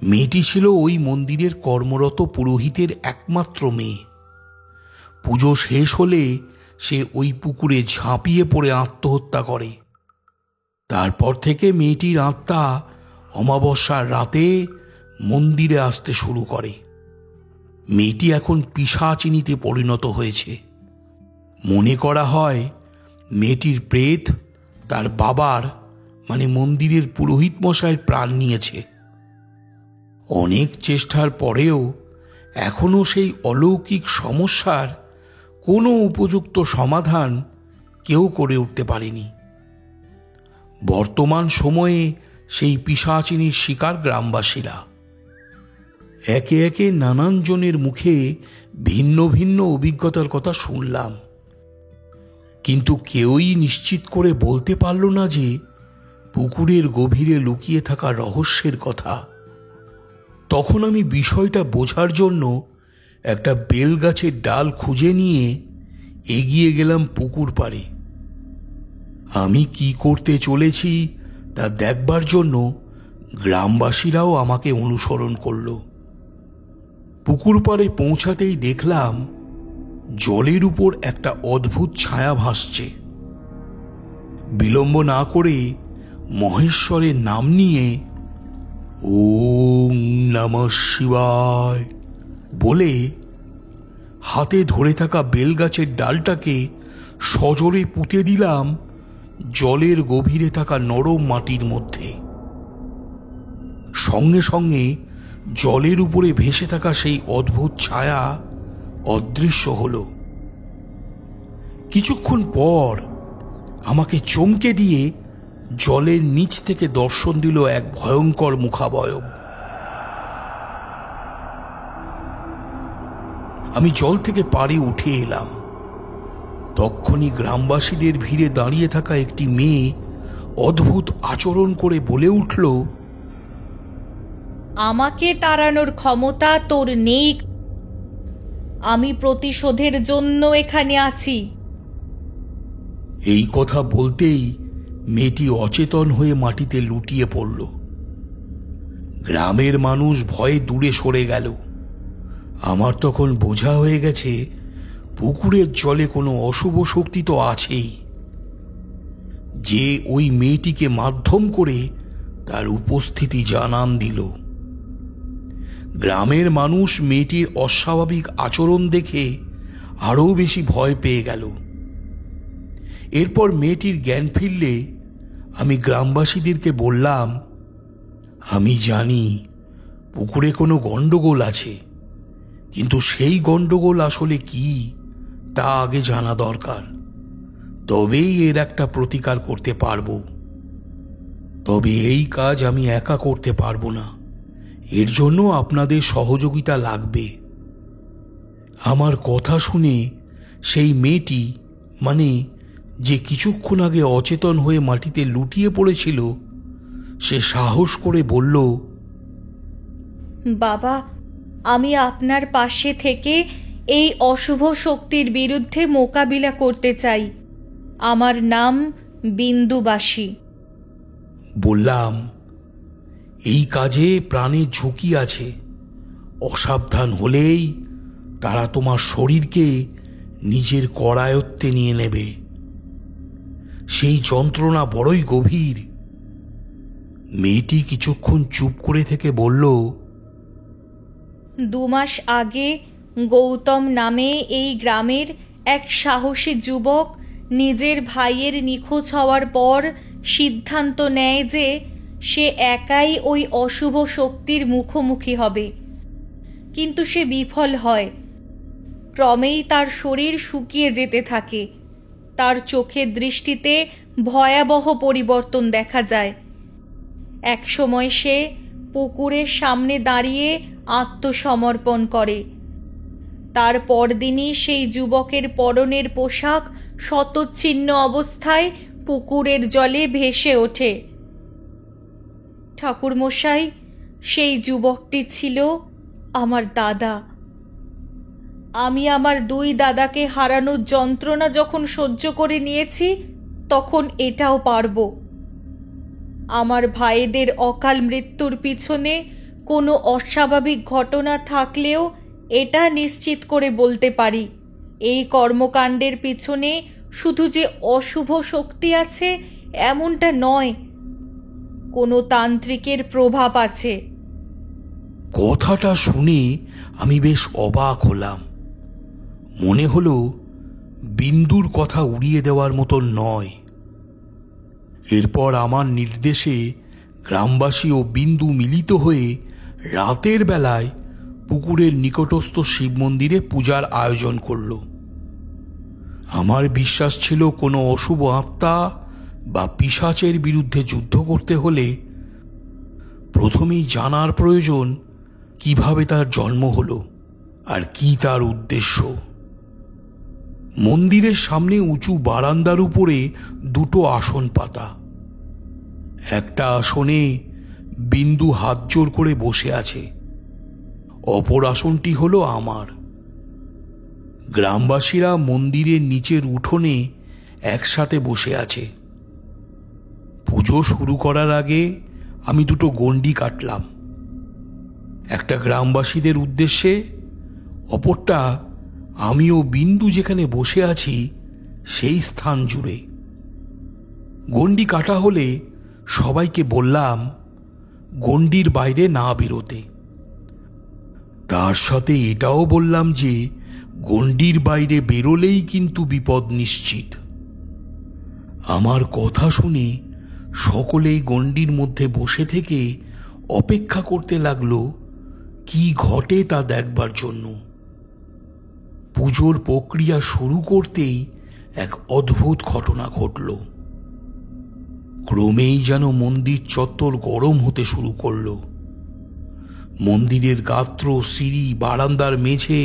মেয়েটি ছিল ওই মন্দিরের কর্মরত পুরোহিতের একমাত্র মেয়ে। পুজো শেষ হলে সে ওই পুকুরে ঝাঁপিয়ে পড়ে আত্মহত্যা করে। তারপর থেকে মেয়েটির আত্মা অমাবস্যার রাতে মন্দিরে আসতে শুরু করে। মেয়েটি এখন পিশাচিনীতে পরিণত হয়েছে। মনে করা হয় মেয়েটির প্রেত তার বাবার মানে মন্দিরের পুরোহিত মশাইয়ের প্রাণ নিয়েছে। অনেক চেষ্টার পরেও এখনো সেই অলৌকিক সমস্যার কোনো উপযুক্ত সমাধান কেউ করে উঠতে পারেনি। বর্তমান সময়ে সেই পিশাচিনীর শিকার গ্রামবাসীরা। একে একে নানান জনের মুখে ভিন্ন ভিন্ন অভিজ্ঞতার কথা শুনলাম, কিন্তু কেউই নিশ্চিত করে বলতে পারল না যে পুকুরের গভীরে লুকিয়ে থাকা রহস্যের কথা। তখন আমি বিষয়টা বোঝার জন্য একটা বেলগাছের ডাল খুঁজে নিয়ে এগিয়ে গেলাম পুকুর পাড়ে। আমি কি করতে চলেছি তা দেখবার জন্য গ্রামবাসীরাও আমাকে অনুসরণ করল। পুকুর পাড়ে পৌঁছাতেই দেখলাম জলের উপর একটা অদ্ভুত ছায়া ভাসছে। বিলম্ব না করে মহেশ্বরের নাম নিয়ে ওম নমঃ শিবায় বলে হাতে ধরে থাকা বেলগাছের ডালটাকে সজোরে পুঁতে দিলাম জলের গভীরে থাকা নরম মাটির মধ্যে। সঙ্গে সঙ্গে জলের উপরে ভেসে থাকা সেই অদ্ভুত ছায়া অদৃশ্য হল। কিছুক্ষণ পর আমাকে চমকে দিয়ে জলের নিচ থেকে দর্শন দিল এক ভয়ঙ্কর মুখাবয়ব। আমি জল থেকে পাড়ে উঠে এলাম। তক্ষুনি গ্রামবাসীদের ভিড়ে দাঁড়িয়ে থাকা একটি মেয়ে অদ্ভুত আচরণ করে বলে উঠল, আমাকে তাড়ানোর ক্ষমতা তোর নেই। আমি প্রতিশোধের জন্য এখানে আছি। এই কথা বলতেই মেয়েটি অচেতন হয়ে মাটিতে লুটিয়ে পড়ল। গ্রামের মানুষ ভয়ে দূরে সরে গেল। আমার তখন বোঝা হয়ে গেছে পুকুরের জলে কোনো অশুভ শক্তি তো আছেই, যে ওই মেয়েটিকে মাধ্যম করে তার উপস্থিতি জানান দিল। গ্রামের মানুষ মেয়েটির অস্বাভাবিক আচরণ দেখে আরও বেশি ভয় পেয়ে গেল। এরপর মেয়েটির জ্ঞান ফিরলে আমি গ্রামবাসীদেরকে বললাম, আমি জানি পুকুরে কোনো গন্ডগোল আছে, কিন্তু সেই গন্ডগোল আসলে কি তা আগে জানা দরকার, তবেই এর একটা প্রতিকার করতে পারবো। তবে এই কাজ আমি একা করতে পারবো না, এর জন্য আপনাদের সহযোগিতা লাগবে। আমার কথা শুনে সেই মেয়েটি মানে যে কিছুক্ষণ আগে অচেতন হয়ে মাটিতে লুটিয়ে পড়েছিল সে সাহস করে বলল, বাবা, আমি আপনার পাশে থেকে এই অশুভ শক্তির বিরুদ্ধে মোকাবিলা করতে চাই। আমার নাম বিন্দুবাসী। বললাম, এই কাজে প্রাণের ঝুঁকি আছে। অসাবধান হলেই তারা তোমার শরীরকে নিজের করায়ত্তে নিয়ে নেবে। সেই যন্ত্রণা বড়ই গভীর। মেয়েটি কিছুক্ষণ চুপ করে থেকে বলল, 2 মাস আগে গৌতম নামে এই গ্রামের এক সাহসী যুবক নিজের ভাইয়ের নিখোঁজ হওয়ার পর সিদ্ধান্ত নেয় যে সে একাই ওই অশুভ শক্তির মুখোমুখি হবে, কিন্তু সে বিফল হয়। ক্রমেই তার শরীর শুকিয়ে যেতে থাকে। তার চোখের দৃষ্টিতে ভয়াবহ পরিবর্তন দেখা যায়। একসময় সে পুকুরের সামনে দাঁড়িয়ে আত্মসমর্পণ করে। তার পরদিনই সেই যুবকের পরনের পোশাক শতচ্ছিন্ন অবস্থায় পুকুরের জলে ভেসে ওঠে। ঠাকুরমশাই, সেই যুবকটি ছিল আমার দাদা। আমি আমার 2 দাদাকে হারানোর যন্ত্রণা যখন সহ্য করে নিয়েছি, তখন এটাও পারব। আমার ভাইদের অকাল মৃত্যুর পিছনে কোনো অস্বাভাবিক ঘটনা থাকলেও এটা নিশ্চিত করে বলতে পারি, এই কর্মকাণ্ডের পিছনে শুধু যে অশুভ শক্তি আছে এমনটা নয়, কোনো তান্ত্রিকের প্রভাব আছে। কথাটা শুনে আমি বেশ অবাক হলাম। মনে হলো বিন্দুর কথা উড়িয়ে দেওয়ার মতো নয়। এরপর আমার নির্দেশে গ্রামবাসী ও বিন্দু মিলিত হয়ে রাতের বেলায় পুকুরের নিকটস্থ শিব মন্দিরে পূজার আয়োজন করল। আমার বিশ্বাস ছিল কোনো অশুভ আত্মা বা পিশাচের বিরুদ্ধে যুদ্ধ করতে হলে প্রথমেই জানার প্রয়োজন কিভাবে তার জন্ম হলো আর কি তার উদ্দেশ্য। মন্দিরের সামনে উঁচু বারান্দার উপরে দুটো আসন পাতা। একটা আসনে বিন্দু হাত জোর করে বসে আছে, অপর আসনটি হলো আমার। গ্রামবাসীরা মন্দিরের নিচের উঠোনে একসাথে বসে আছে। পুজো শুরু করার আগে আমি দুটো গণ্ডি কাটলাম, একটা গ্রামবাসীদের উদ্দেশ্যে, অপরটা আমি ও বিন্দু যেখানে বসে আছি সেই স্থান জুড়ে। গণ্ডি কাটা হলে সবাইকে বললাম গণ্ডির বাইরে না বেরোতে। তার সাথে এটাও বললাম যে গণ্ডির বাইরে বেরোলেই কিন্তু বিপদ নিশ্চিত। আমার কথা শুনে সকলেই গণ্ডির মধ্যে বসে থেকে অপেক্ষা করতে লাগলো কি ঘটে তা দেখবার জন্য। পুজোর প্রক্রিয়া শুরু করতেই এক অদ্ভুত ঘটনা ঘটল। ক্রমেই যেন মন্দির চত্বর গরম হতে শুরু করল। মন্দিরের গাত্র, সিঁড়ি, বারান্দার মেঝে,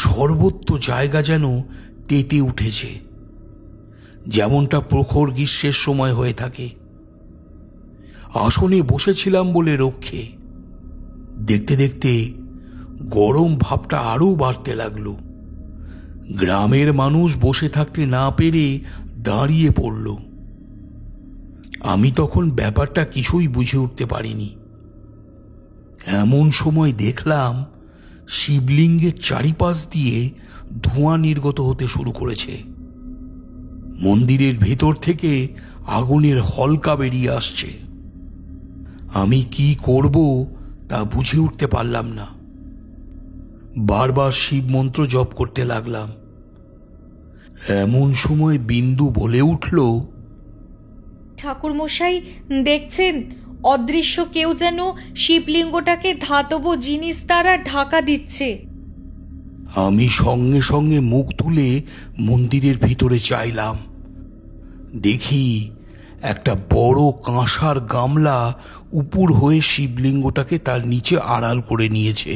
সর্বত্র জায়গা যেন তেতে উঠেছে, যেমনটা প্রখর গ্রীষ্মের সময় হয়ে থাকে। আসনে বসেছিলাম বলে রক্ষে, দেখতে দেখতে গরম ভাবটা আরো বাড়তে লাগলো। গ্রামের মানুষ বসে থাকতে না পেরে দাঁড়িয়ে পড়ল। আমি তখন ব্যাপারটা কিছুই বুঝে উঠতে পারিনি। এমন সময় দেখলাম শিবলিঙ্গের চারিপাশ দিয়ে ধোঁয়া নির্গত হতে শুরু করেছে। মন্দিরের ভেতর থেকে আগুনের হলকা বেরিয়ে আসছে। আমি কি করব তা বুঝে উঠতে পারলাম না। বারবার শিব মন্ত্র জপ করতে লাগলাম। এমন সময় বিন্দু বলে উঠল, ঠাকুরমশাই, দেখছেন অদৃশ্য কেউ যেন শিবলিঙ্গটাকে ধাতব জিনিস দ্বারা ঢাকা দিচ্ছে। আমি সঙ্গে সঙ্গে মুখ তুলে মন্দিরের ভিতরে চাইলাম। দেখি একটা বড় কাঁসার গামলা উপুর হয়ে শিবলিঙ্গটাকে তার নিচে আড়াল করে নিয়েছে।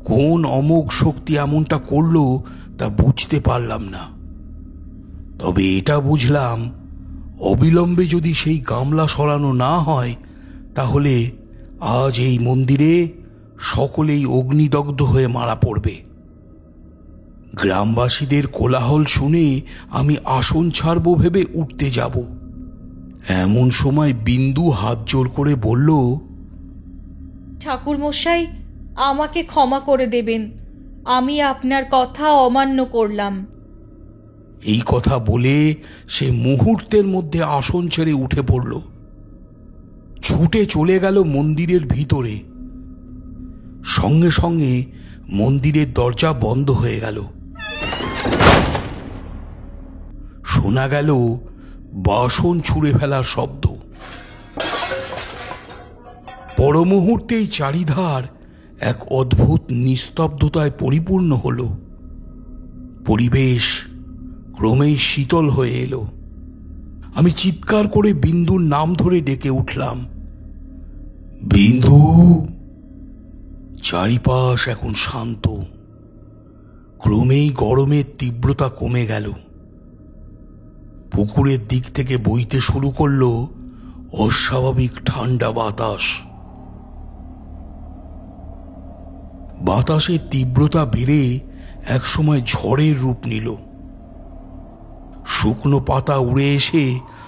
কোন অমোঘ শক্তি এমনটা করলো তা বুঝতে পারলাম না, তবে এটা বুঝলাম অবিলম্বে যদি সেই গামলা সরানো না হয় তাহলে আজ এই মন্দিরে সকলেই অগ্নিদগ্ধ হয়ে মারা পড়বে। গ্রামবাসীদের কোলাহল শুনে আমি আসন ছাড়ব ভেবে উঠতে যাব। এমন সময় বিন্দু হাত জোর করে বলল, ঠাকুরমশাই, আমাকে ক্ষমা করে দেবেন, আমি আপনার কথা অমান্য করলাম। এই কথা বলে সে মুহূর্তের মধ্যে আসন ছেড়ে উঠে পড়ল, ছুটে চলে গেল মন্দিরের ভিতরে। সঙ্গে সঙ্গে মন্দিরের দরজা বন্ধ হয়ে গেল। শোনা গেল বাসন ছুঁড়ে ফেলার শব্দ। পর মুহূর্তেই চারিধার এক অদ্ভুত নিস্তব্ধতায় পরিপূর্ণ হল। পরিবেশ ক্রমেই শীতল হয়ে এলো। আমি চিৎকার করে বিন্দুর নাম ধরে ডেকে উঠলাম, বিন্দু! চারিপাশ এখন শান্ত। ক্রমেই গরমের তীব্রতা কমে গেল। পুকুরের দিক থেকে বইতে শুরু করলো অস্বাভাবিক ঠান্ডা বাতাস। বাতাসের তীব্রতা বেড়ে একসময় ঝড়ের রূপ নিল। শুকনো পাতা উড়ে এসে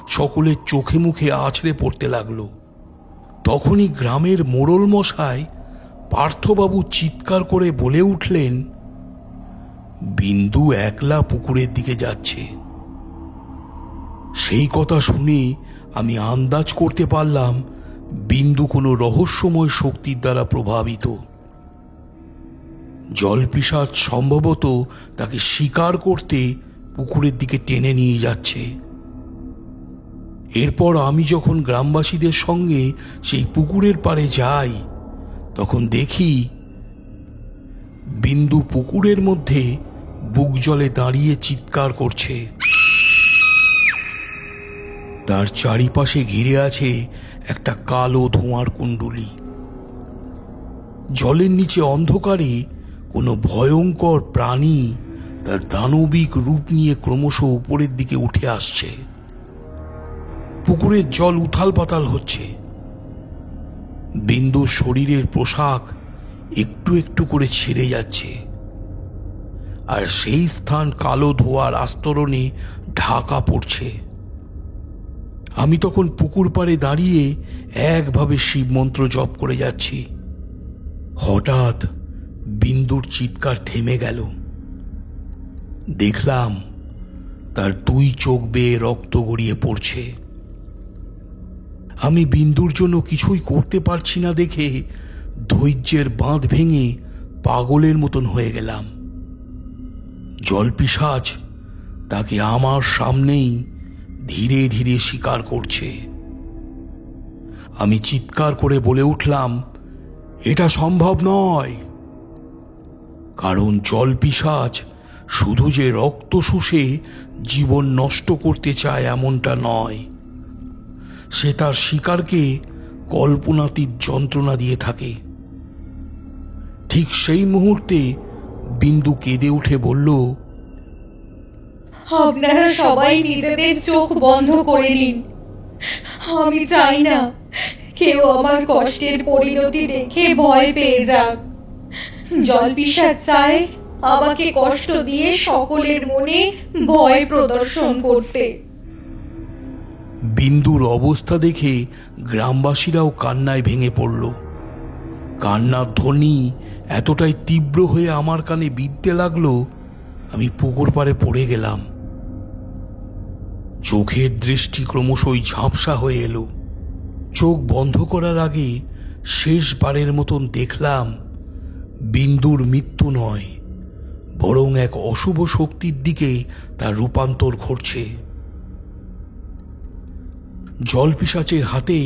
সকলের চোখে মুখে আছড়ে পড়তে লাগলো। তখনই গ্রামের মোড়ল মশাই পার্থবাবু চিৎকার করে বলে উঠলেন, বিন্দু একলা পুকুরের দিকে যাচ্ছে। সেই কথা শুনে আমি আন্দাজ করতে পারলাম বিন্দু কোনো রহস্যময় শক্তির দ্বারা প্রভাবিত। জলপিশাচ সম্ভবত তাকে শিকার করতে পুকুরের দিকে টেনে নিয়ে যাচ্ছে। এরপর আমি যখন গ্রামবাসীদের সঙ্গে সেই পুকুরের পাড়ে যাই, তখন দেখি বিন্দু পুকুরের মধ্যে বুক জলে দাঁড়িয়ে চিৎকার করছে। তার চারিপাশে ঘিরে আছে একটা কালো ধোঁয়ার কুণ্ডলী। জলের নিচে অন্ধকারে কোনো ভয়ঙ্কর প্রাণী তার দানবিক রূপ নিয়ে ক্রমশ উপরের দিকে উঠে আসছে। পুকুরের জল উথাল পাতাল হচ্ছে। বিন্দুর শরীরের পোশাক একটু একটু করে ছিঁড়ে যাচ্ছে, আর সেই স্থান কালো ধোঁয়ার আস্তরণে ঢাকা পড়ছে। আমি তখন পুকুর পাড়ে দাঁড়িয়ে একভাবে শিবমন্ত্র জপ করে যাচ্ছি। হঠাৎ বিন্দুর চিৎকার থেমে গেল। দেখলাম তার দুই চোখ বেয়ে রক্ত গড়িয়ে পড়ছে। আমি বিন্দুর জন্য কিছুই করতে পারছি না দেখে ধৈর্যের বাঁধ ভেঙে পাগলের মতন হয়ে গেলাম। জলপিশাচ তাকে আমার সামনেই ধীরে ধীরে শিকার করছে। আমি চিৎকার করে বলে উঠলাম, এটা সম্ভব নয়। কারণ জলপিশাচ শুধু যে রক্ত শুষে জীবন নষ্ট করতে চায় এমনটা নয়, সে তার শিকারকে কল্পনাতীত যন্ত্রণা দিয়ে থাকে। ঠিক সেই মুহূর্তে বিন্দু কেঁদে উঠে বলল, আপনারা সবাই নিজেদের চোখ বন্ধ করে নিন। আমি চাই না কেউ আমার কষ্টের পরিণতি দেখে ভয় পেয়ে যাক। জলপিশাচ চায় আমাকে কষ্ট দিয়ে সকলের মনে ভয় প্রদর্শন করতে। বিন্দুর অবস্থা দেখে গ্রামবাসীরাও কান্নায় ভেঙে পড়ল। কান্নার ধ্বনি এতটাই তীব্র হয়ে আমার কানে বিঁধতে লাগলো, আমি পুকুর পাড়ে পড়ে গেলাম। চোখের দৃষ্টি ক্রমশই ঝাপসা হয়ে এলো। চোখ বন্ধ করার আগে শেষবারের মতন দেখলাম বিন্দুর মৃত্যু নয়, বরং এক অশুভ শক্তির দিকে তার রূপান্তর ঘটছে। জলপিশাচের হাতে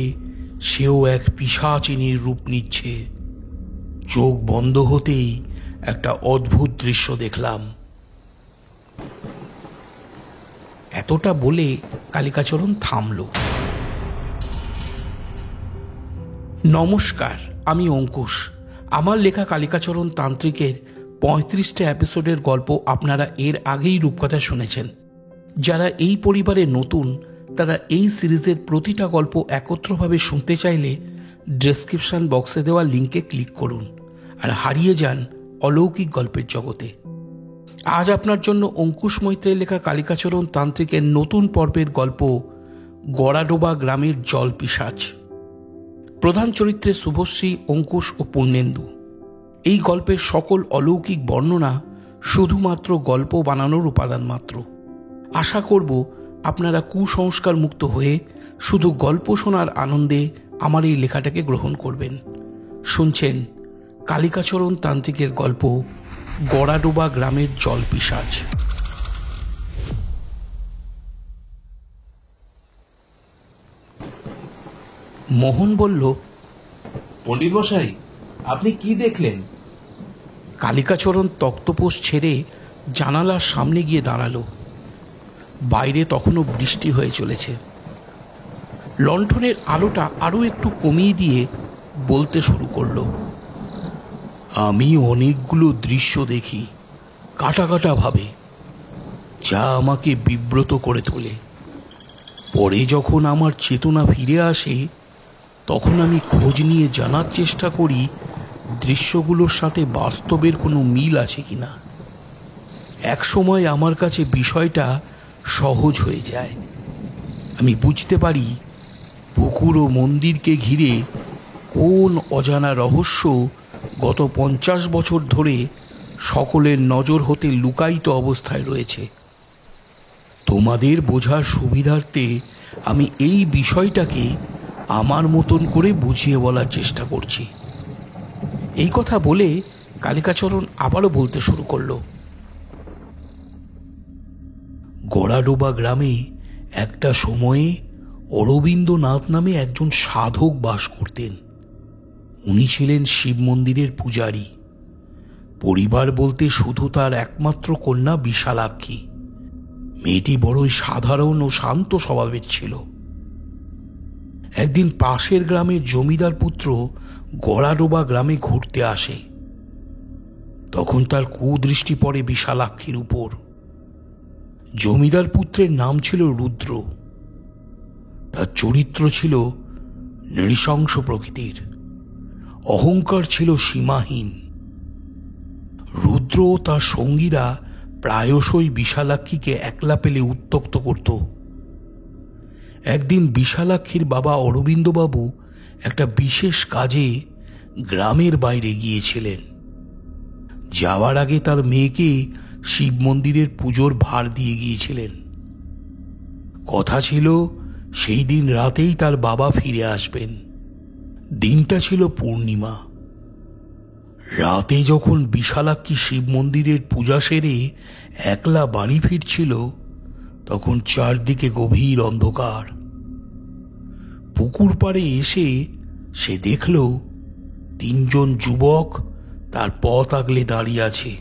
সেও এক পিশাচিনীর রূপ নিচ্ছে। চোখ বন্ধ হতেই একটা অদ্ভুত দৃশ্য দেখলাম। এতটা বলে কালিকাচরণ থামল। নমস্কার, আমি অঙ্কুশ। আমার লেখা কালিকাচরণ তান্ত্রিকের 35টা এপিসোডের গল্প আপনারা এর আগেই রূপকথা শুনেছেন। যারা এই পরিবারে নতুন, তারা এই সিরিজের প্রতিটা গল্প একত্রভাবে শুনতে চাইলে ডেসক্রিপশন বক্সে দেওয়া লিঙ্কে ক্লিক করুন আর হারিয়ে যান অলৌকিক গল্পের জগতে। আজ আপনার জন্য অঙ্কুশ মৈত্রের লেখা কালিকাচরণ তান্ত্রিকের নতুন পর্বের গল্প গড়াডোবা গ্রামের জলপিশাচ। প্রধান চরিত্রে শুভশ্রী, অঙ্কুশ ও পূর্ণেন্দু। এই গল্পের সকল অলৌকিক বর্ণনা শুধুমাত্র গল্প বানানোর উপাদান মাত্র। আশা করব আপনারা কুসংস্কার মুক্ত হয়ে শুধু গল্প শোনার আনন্দে আমার এই লেখাটাকে গ্রহণ করবেন। শুনছেন কালিকাচরণ তান্ত্রিকের গল্প গড়াডোবা গ্রামের জলপিশাচ। মোহন বলল, পণ্ডিত মশাই, আপনি কি দেখলেন? কালিকাচরণ তক্তপোষ ছেড়ে জানালার সামনে গিয়ে দাঁড়ালো। বাইরে তখনও বৃষ্টি হয়ে চলেছে। লণ্ঠনের আলোটা আরও একটু কমিয়ে দিয়ে বলতে শুরু করলো, আমি অনেকগুলো দৃশ্য দেখি কাটা কাটা ভাবে, যা আমাকে বিব্রত করে তোলে। পরে যখন আমার চেতনা ফিরে আসে, তখন আমি খোঁজ নিয়ে জানার চেষ্টা করি দৃশ্যগুলোর সাথে বাস্তবের কোনো মিল আছে কিনা। এক সময় আমার কাছে বিষয়টা সহজ হয়ে যায়। আমি বুঝতে পারি পুকুর ও মন্দিরকে ঘিরে কোন অজানা রহস্য গত 50 বছর ধরে সকলের নজর হতে লুকায়িত অবস্থায় রয়েছে। তোমাদের বোঝার সুবিধার্থে আমি এই বিষয়টাকে আমার মতন করে বুঝিয়ে বলার চেষ্টা করছি। এই কথা বলে কালিকাচরণ আবারও বলতে শুরু করলো। গড়াডোবা গ্রামে একটা সময়ে অরবিন্দনাথ নামে একজন সাধক বাস করতেন। উনি ছিলেন শিব মন্দিরের পূজারী। পরিবার বলতে শুধু তার একমাত্র কন্যা বিশালাক্ষী। মেয়েটি বড়ই সাধারণ ও শান্ত স্বভাবের ছিল। একদিন পাশের গ্রামের জমিদার পুত্র গড়াডোবা গ্রামে ঘুরতে আসে। তখন তার কুদৃষ্টি পড়ে বিশালাক্ষীর উপর। জমিদার পুত্রের নাম ছিল রুদ্র। তার চরিত্র ছিল নৃশংস প্রকৃতির, অহংকার ছিল সীমাহীন। রুদ্র ও তার সঙ্গীরা প্রায়শই বিশালাক্ষীকে একলা পেলে উত্ত্যক্ত করত। একদিন বিশালাক্ষীর বাবা অরবিন্দবাবু একটা বিশেষ কাজে গ্রামের বাইরে গিয়েছিলেন। যাওয়ার আগে তার মেয়েকে শিব মন্দিরের পুজোর ভার দিয়ে গিয়েছিলেন। কথা ছিল সেই দিন রাতেই তার বাবা ফিরে আসবেন। দিনটা ছিল পূর্ণিমা। রাতে যখন বিশালাক্ষী শিব মন্দিরের পূজা সেরে একলা বাড়ি ফিরছিল, তখন চারদিকে গভীর অন্ধকার। পুকুর পাড়ে এসে সে দেখল 3 জন যুবক তার পথ আগলে দাঁড়িয়ে আছে।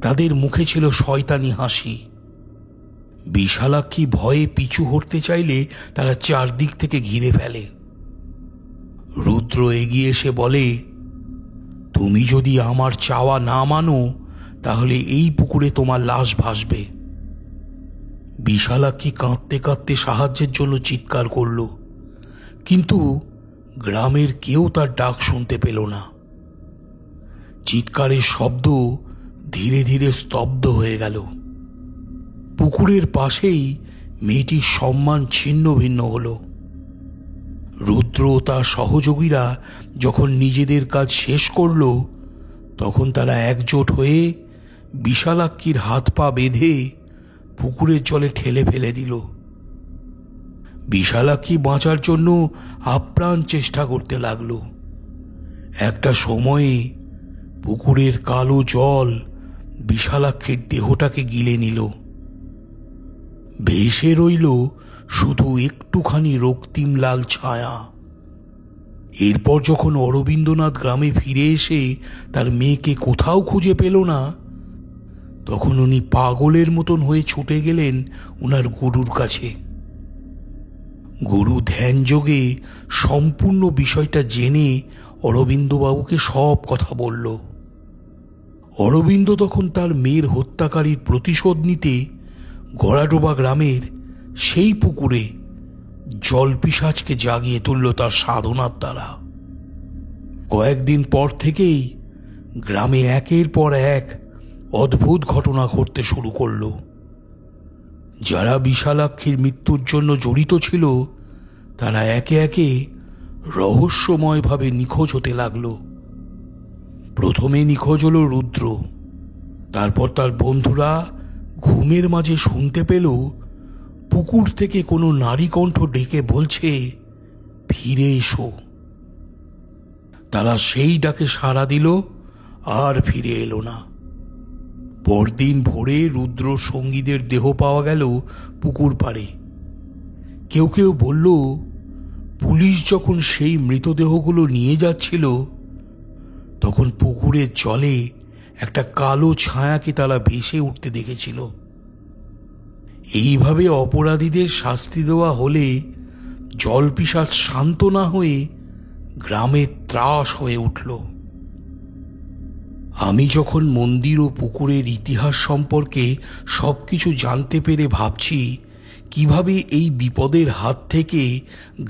তাদের মুখে ছিল শয়তানি হাসি। বিশালাক্ষী ভয়ে পিছু হটতে চাইলে তারা চারদিক থেকে ঘিরে ফেলে। রুদ্র এগিয়ে এসে বলে, তুমি যদি আমার চাওয়া না মানো তাহলে এই পুকুরে তোমার লাশ ভাসবে। বিশালাক্ষী কাঁদতে কাঁদতে সাহায্যের জন্য চিৎকার করল, কিন্তু গ্রামের কেউ তার ডাক শুনতে পেল না। চিৎকারের শব্দ ধীরে ধীরে স্তব্ধ হয়ে গেল। পুকুরের পাশেই মেয়েটির সম্মান ছিন্ন ভিন্ন হল। রুদ্র ও তার সহযোগীরা যখন নিজেদের কাজ শেষ করল, তখন তারা একজোট হয়ে বিশালাক্ষীর হাত পা বেঁধে পুকুরের জলে ঠেলে ফেলে দিল। বিশালাক্ষী বাঁচার জন্য আপ্রাণ চেষ্টা করতে লাগল। একটা সময়ে পুকুরের কালো জল বিশালাক্ষীর দেহটাকে গিলে নিল। ভেসে রইল শুধু একটুখানি রক্তিম লাল ছায়া। এরপর যখন অরবিন্দনাথ গ্রামে ফিরে এসে তার মেয়েকে কোথাও খুঁজে পেল না, তখন উনি পাগলের মতন হয়ে ছুটে গেলেন উনার গুরুর কাছে। গুরু ধ্যান যোগে সম্পূর্ণ বিষয়টা জেনে অরবিন্দবাবুকে সব কথা বলল। অরবিন্দ তখন তার মেয়ের হত্যাকারীর প্রতিশোধ নিতে গড়াডোবা গ্রামের সেই পুকুরে জলপিশাচকে জাগিয়ে তুলল তার সাধনার দ্বারা। কয়েকদিন পর থেকেই গ্রামে একের পর এক অদ্ভুত ঘটনা ঘটতে শুরু করল। যারা বিশালাক্ষীর মৃত্যুর জন্য জড়িত ছিল তারা একে একে রহস্যময়ভাবে নিখোঁজ হতে লাগলো। প্রথমে নিখোঁজ হল রুদ্র। তারপর তার বন্ধুরা ঘুমের মাঝে শুনতে পেল পুকুর থেকে কোনো নারী কণ্ঠ ডেকে বলছে, ফিরে এসো। তারা সেই ডাকে সাড়া দিল, আর ফিরে এলো না। পরদিন ভোরে রুদ্র সঙ্গীদের দেহ পাওয়া গেল পুকুর পাড়ে। কেউ কেউ বলল, পুলিশ যখন সেই মৃতদেহগুলো নিয়ে যাচ্ছিল, তখন পুকুরের জলে একটা কালো ছায়াকে তারা ভেসে উঠতে দেখেছিল। এইভাবে অপরাধীদের শাস্তি দেওয়া হলে জলপিশাচ শান্ত না হয়ে গ্রামে ত্রাস হয়ে উঠল। আমি যখন মন্দির ও পুকুরের ইতিহাস সম্পর্কে সবকিছু জানতে পেরে ভাবছি কিভাবে এই বিপদের হাত থেকে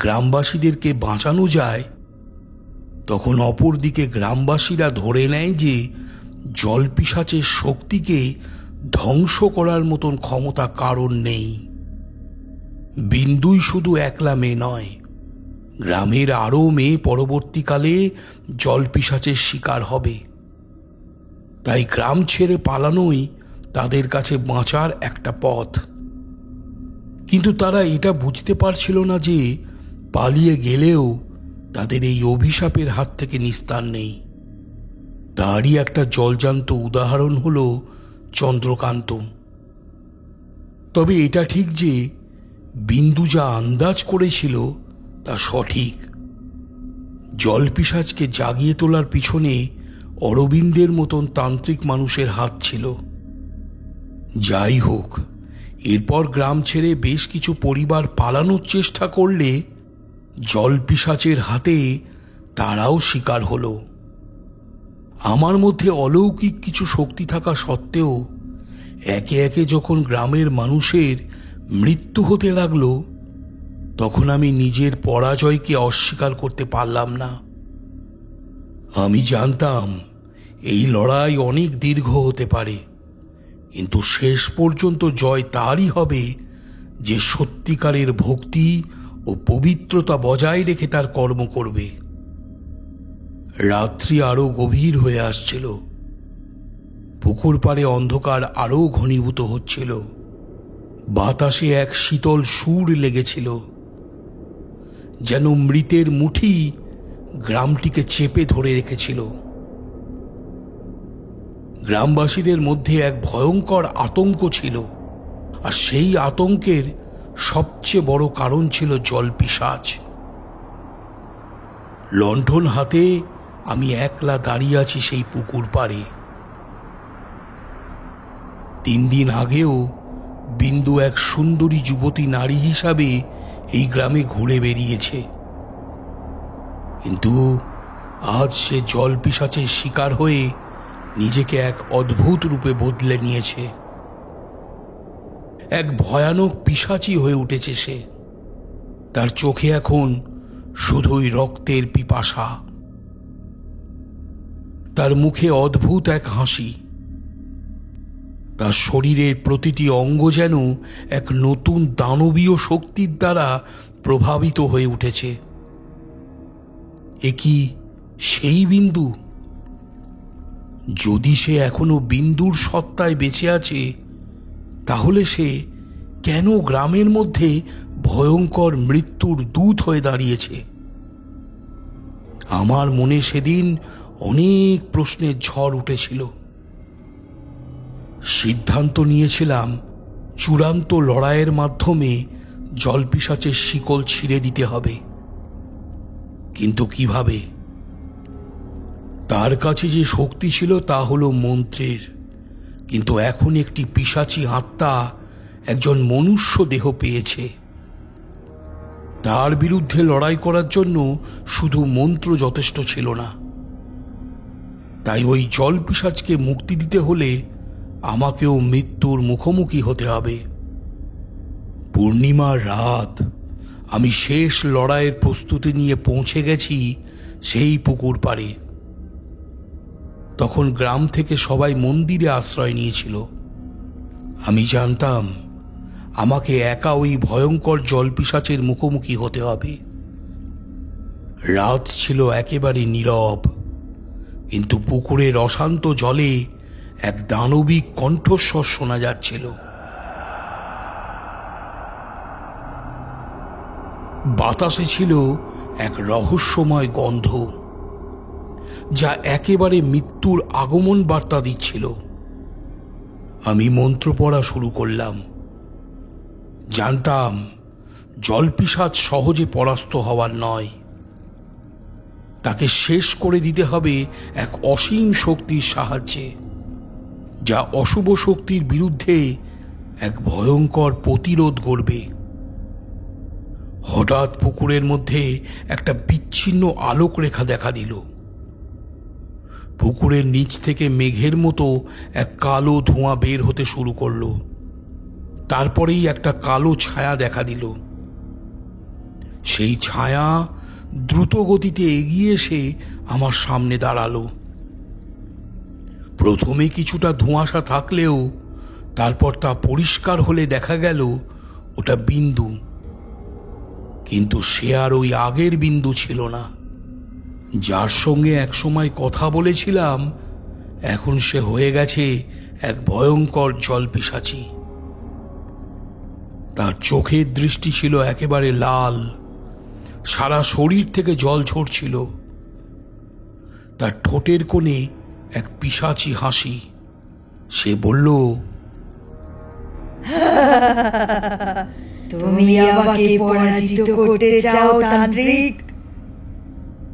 গ্রামবাসীদেরকে বাঁচানো যায়, তখন অপরদিকে গ্রামবাসীরা ধরে নেয় যে জলপিশাচের শক্তিকে ধ্বংস করার মতন ক্ষমতা কারণ নেই। বিন্দুই শুধু একলা মেয়ে নয়, গ্রামের আরও মেয়ে পরবর্তীকালে জলপিশাচের শিকার হবে। তাই গ্রাম ছেড়ে পালানোই তাদের কাছে বাঁচার একটা পথ। কিন্তু তারা এটা বুঝতে পারছিল না যে পালিয়ে গেলেও তাদের এই অভিশাপের হাত থেকে নিস্তার নেই। তারই একটা জলজান্ত উদাহরণ হলো চন্দ্রকান্ত। তবে এটা ঠিক যে বিন্দু যা আন্দাজ করেছিল তা সঠিক। জলপিশাচকে জাগিয়ে তোলার পিছনে অরবিন্দের মতন তান্ত্রিক মানুষের হাত ছিল। যাই হোক, এরপর গ্রাম ছেড়ে বেশ কিছু পরিবার পালানোর চেষ্টা করলে জলপিশাচের হাতে তারাও শিকার হলো। আমার মধ্যে অলৌকিক কিছু শক্তি থাকা সত্ত্বেও একে একে যখন গ্রামের মানুষের মৃত্যু হতে লাগলো, তখন আমি নিজের পরাজয়কে অস্বীকার করতে পারলাম না। আমি জানতাম এই লড়াই অনেক দীর্ঘ হতে পারে, কিন্তু শেষ পর্যন্ত জয় তারই হবে যে সত্যিকারের ভক্তি ও পবিত্রতা বজায় রেখে তার কর্ম করবে। রাত্রি আরো গভীর হয়ে আসছিল। পুকুর পাড়ে অন্ধকার আরো ঘনীভূত হচ্ছিল। বাতাসে এক শীতল সুর লেগেছিল, যেন মৃতের মুঠি গ্রামটিকে চেপে ধরে রেখেছিল। গ্রামবাসীদের মধ্যে এক ভয়ঙ্কর আতঙ্ক ছিল, আর সেই আতঙ্কের সবচেয়ে বড় কারণ ছিল জলপিশাচ। লণ্ঠন হাতে আমি একলা দাঁড়িয়ে আছি সেই পুকুর পাড়ে। 3 দিন আগেও বিন্দু এক সুন্দরী যুবতী নারী হিসাবে এই গ্রামে ঘুরে বেরিয়েছে, কিন্তু আজ সে জলপিশাচের শিকার হয়ে নিজেকে এক অদ্ভুত রূপে বদলে নিয়েছে। এক ভয়ানক পিশাচী হয়ে উঠেছে সে। তার চোখে এখন শুধুই রক্তের পিপাসা। তার মুখে অদ্ভুত এক হাসি। তার শরীরের প্রতিটি অঙ্গ যেন এক নতুন দানবীয় শক্তির দ্বারা প্রভাবিত হয়ে উঠেছে। এ কি সেই বিন্দু? যদি সে এখনো বিন্দুর সত্তায় বেঁচে আছে, তাহলে সে কেন গ্রামের মধ্যে ভয়ঙ্কর মৃত্যুর দূত হয়ে দাঁড়িয়েছে? আমার মনে সেদিন অনেক প্রশ্নের ঝড় উঠেছিল। সিদ্ধান্ত নিয়েছিলাম চূড়ান্ত লড়াইয়ের মাধ্যমে জলপিশাচের শিকল ছিঁড়ে দিতে হবে। কিন্তু কিভাবে? তার কাছে যে শক্তি ছিল তা হলো মন্ত্রের, কিন্তু এখন একটি পিশাচী আত্মা একজন মনুষ্য দেহ পেয়েছে। তার বিরুদ্ধে লড়াই করার জন্য শুধু মন্ত্র যথেষ্ট ছিল না। তাই ওই জলপিশাচকে মুক্তি দিতে হলে আমাকেও মৃত্যুর মুখোমুখি হতে হবে। পূর্ণিমার রাত, আমি শেষ লড়াইয়ের প্রস্তুতি নিয়ে পৌঁছে গেছি সেই পুকুর পাড়ে। তখন গ্রাম থেকে সবাই মন্দিরে আশ্রয় নিয়েছিল। আমি জানতাম আমাকে একা ওই ভয়ঙ্কর জলপিশাচের মুখোমুখি হতে হবে। রাত ছিল একেবারে নীরব, কিন্তু পুকুরের অশান্ত জলে এক দানবিক কণ্ঠস্বর শোনা যাচ্ছিল। বাতাসে ছিল এক রহস্যময় গন্ধ, যা একেবারে মৃত্যুর আগমন বার্তা দিচ্ছিল। আমি মন্ত্র পড়া শুরু করলাম। জানতাম জলপিশাচ সহজে পরাস্ত হওয়ার নয়। তাকে শেষ করে দিতে হবে এক অসীম শক্তির সাহায্যে, যা অশুভ শক্তির বিরুদ্ধে এক ভয়ঙ্কর প্রতিরোধ গড়বে। হঠাৎ পুকুরের মধ্যে একটা বিচ্ছিন্ন আলোক রেখা দেখা দিল। পুকুরের নিচ থেকে মেঘের মতো এক কালো ধোঁয়া বের হতে শুরু করলো। তারপরেই একটা কালো ছায়া দেখা দিল। সেই ছায়া দ্রুত গতিতে এগিয়ে এসে আমার সামনে দাঁড়ালো। প্রথমে কিছুটা ধোঁয়াশা থাকলেও তারপর তা পরিষ্কার হলে দেখা গেল ওটা বিন্দু। কিন্তু সে আর ওই আগের বিন্দু ছিল না, যার সঙ্গে একসময় কথা বলেছিলাম এখন সে হয়ে গেছে এক ভয়ঙ্কর জলপিশাচী। তার চোখের দৃষ্টি ছিল একেবারে লাল, সারা শরীর থেকে জল ঝরছিল। তার ঠোঁটের কোণে এক পিশাচী হাসি। সে বলল, তুমি আমাকে পরাজিত করতে চাও তান্ত্রিক?